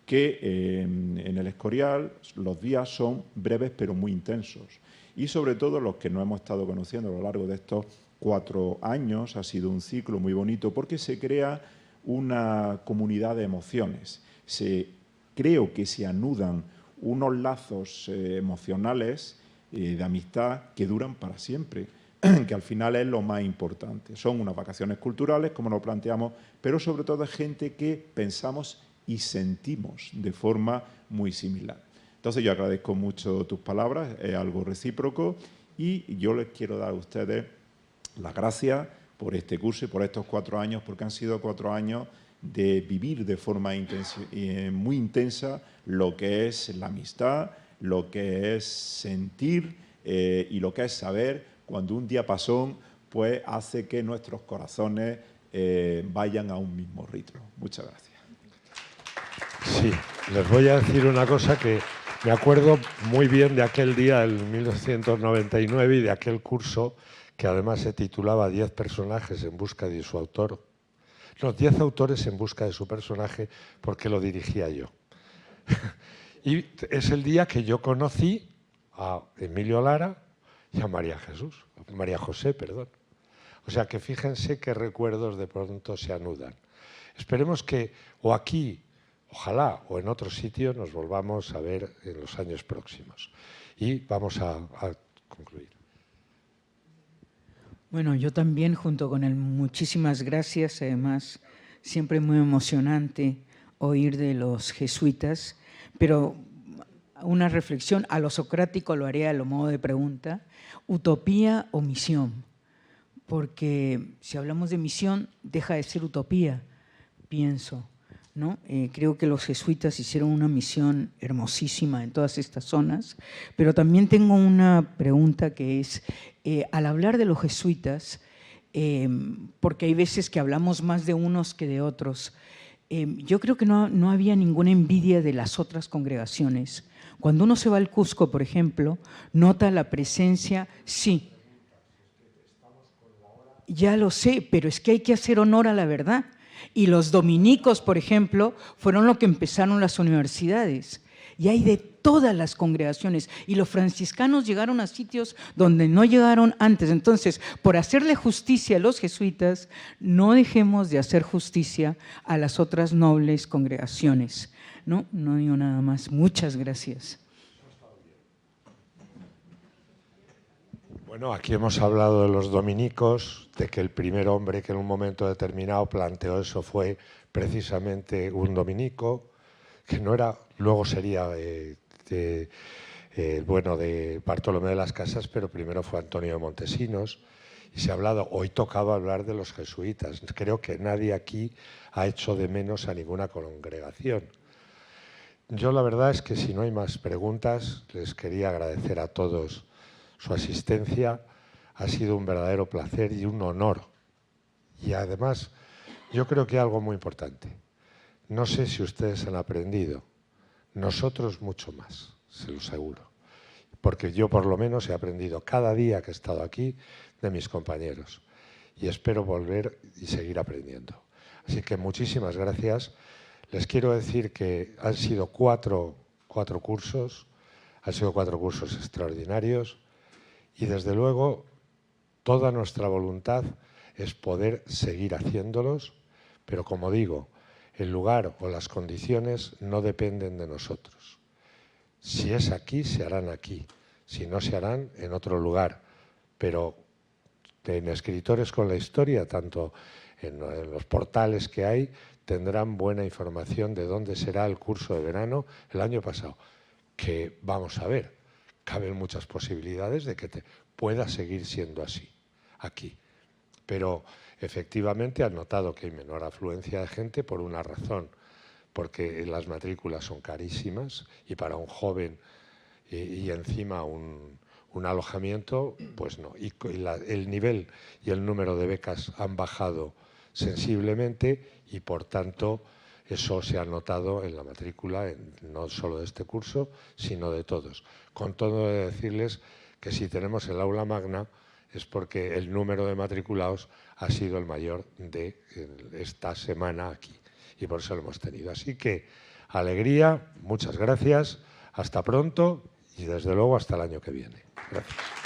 Speaker 2: que en el Escorial los días son breves pero muy intensos y sobre todo los que nos hemos estado conociendo a lo largo de estos 4 años ha sido un ciclo muy bonito porque se crea una comunidad de emociones. Creo que se anudan unos lazos emocionales de amistad que duran para siempre, que al final es lo más importante. Son unas vacaciones culturales, como lo planteamos, pero sobre todo es gente que pensamos y sentimos de forma muy similar. Entonces yo agradezco mucho tus palabras, es algo recíproco y yo les quiero dar a ustedes las gracias por este curso y por estos 4 años, porque han sido 4 años de vivir de forma muy intensa lo que es la amistad, lo que es sentir y lo que es saber cuando un diapasón pues, hace que nuestros corazones vayan a un mismo ritmo. Muchas gracias.
Speaker 1: Sí, les voy a decir una cosa que me acuerdo muy bien de aquel día, el 1999, y de aquel curso que además se titulaba 10 personajes en busca de su autor. No, 10 autores en busca de su personaje, porque lo dirigía yo. Y es el día que yo conocí a Emilio Lara y a María José, perdón. O sea que fíjense qué recuerdos de pronto se anudan. Esperemos que o aquí, ojalá, o en otro sitio nos volvamos a ver en los años próximos. Y vamos a concluir.
Speaker 4: Bueno, yo también, junto con él, muchísimas gracias. Además, siempre muy emocionante oír de los jesuitas, pero una reflexión a lo socrático lo haré a lo modo de pregunta: ¿utopía o misión? Porque si hablamos de misión, deja de ser utopía, pienso, ¿no? Creo que los jesuitas hicieron una misión hermosísima en todas estas zonas, pero también tengo una pregunta que es, al hablar de los jesuitas, porque hay veces que hablamos más de unos que de otros, yo creo que no había ninguna envidia de las otras congregaciones. Cuando uno se va al Cusco, por ejemplo, nota la presencia, sí, ya lo sé, pero es que hay que hacer honor a la verdad. Y los dominicos, por ejemplo, fueron los que empezaron las universidades. Y hay de todas las congregaciones. Y los franciscanos llegaron a sitios donde no llegaron antes. Entonces, por hacerle justicia a los jesuitas, no dejemos de hacer justicia a las otras nobles congregaciones. No digo nada más. Muchas gracias.
Speaker 1: Bueno, aquí hemos hablado de los dominicos, de que el primer hombre que en un momento determinado planteó eso fue precisamente un dominico, que no era, luego sería bueno, de Bartolomé de las Casas, pero primero fue Antonio de Montesinos. Y se ha hablado, hoy tocaba hablar de los jesuitas. Creo que nadie aquí ha hecho de menos a ninguna congregación. Yo la verdad es que si no hay más preguntas, les quería agradecer a todos su asistencia. Ha sido un verdadero placer y un honor. Y además, yo creo que algo muy importante. No sé si ustedes han aprendido, nosotros mucho más, se lo aseguro. Porque yo por lo menos he aprendido cada día que he estado aquí de mis compañeros. Y espero volver y seguir aprendiendo. Así que muchísimas gracias. Les quiero decir que han sido cuatro cursos, han sido 4 cursos extraordinarios. Y desde luego, toda nuestra voluntad es poder seguir haciéndolos, pero como digo, el lugar o las condiciones no dependen de nosotros. Si es aquí, se harán aquí. Si no, se harán en otro lugar. Pero en Escritores con la Historia, tanto en los portales que hay, tendrán buena información de dónde será el curso de verano el año pasado. que, vamos a ver, caben muchas posibilidades de que pueda seguir siendo así aquí. Pero efectivamente han notado que hay menor afluencia de gente por una razón, porque las matrículas son carísimas y para un joven y encima un alojamiento, pues no. Y el nivel y el número de becas han bajado sensiblemente y por tanto eso se ha notado en la matrícula, no solo de este curso, sino de todos. Con todo de decirles que si tenemos el aula magna es porque el número de matriculados ha sido el mayor de esta semana aquí y por eso lo hemos tenido. Así que alegría, muchas gracias, hasta pronto y desde luego hasta el año que viene. Gracias.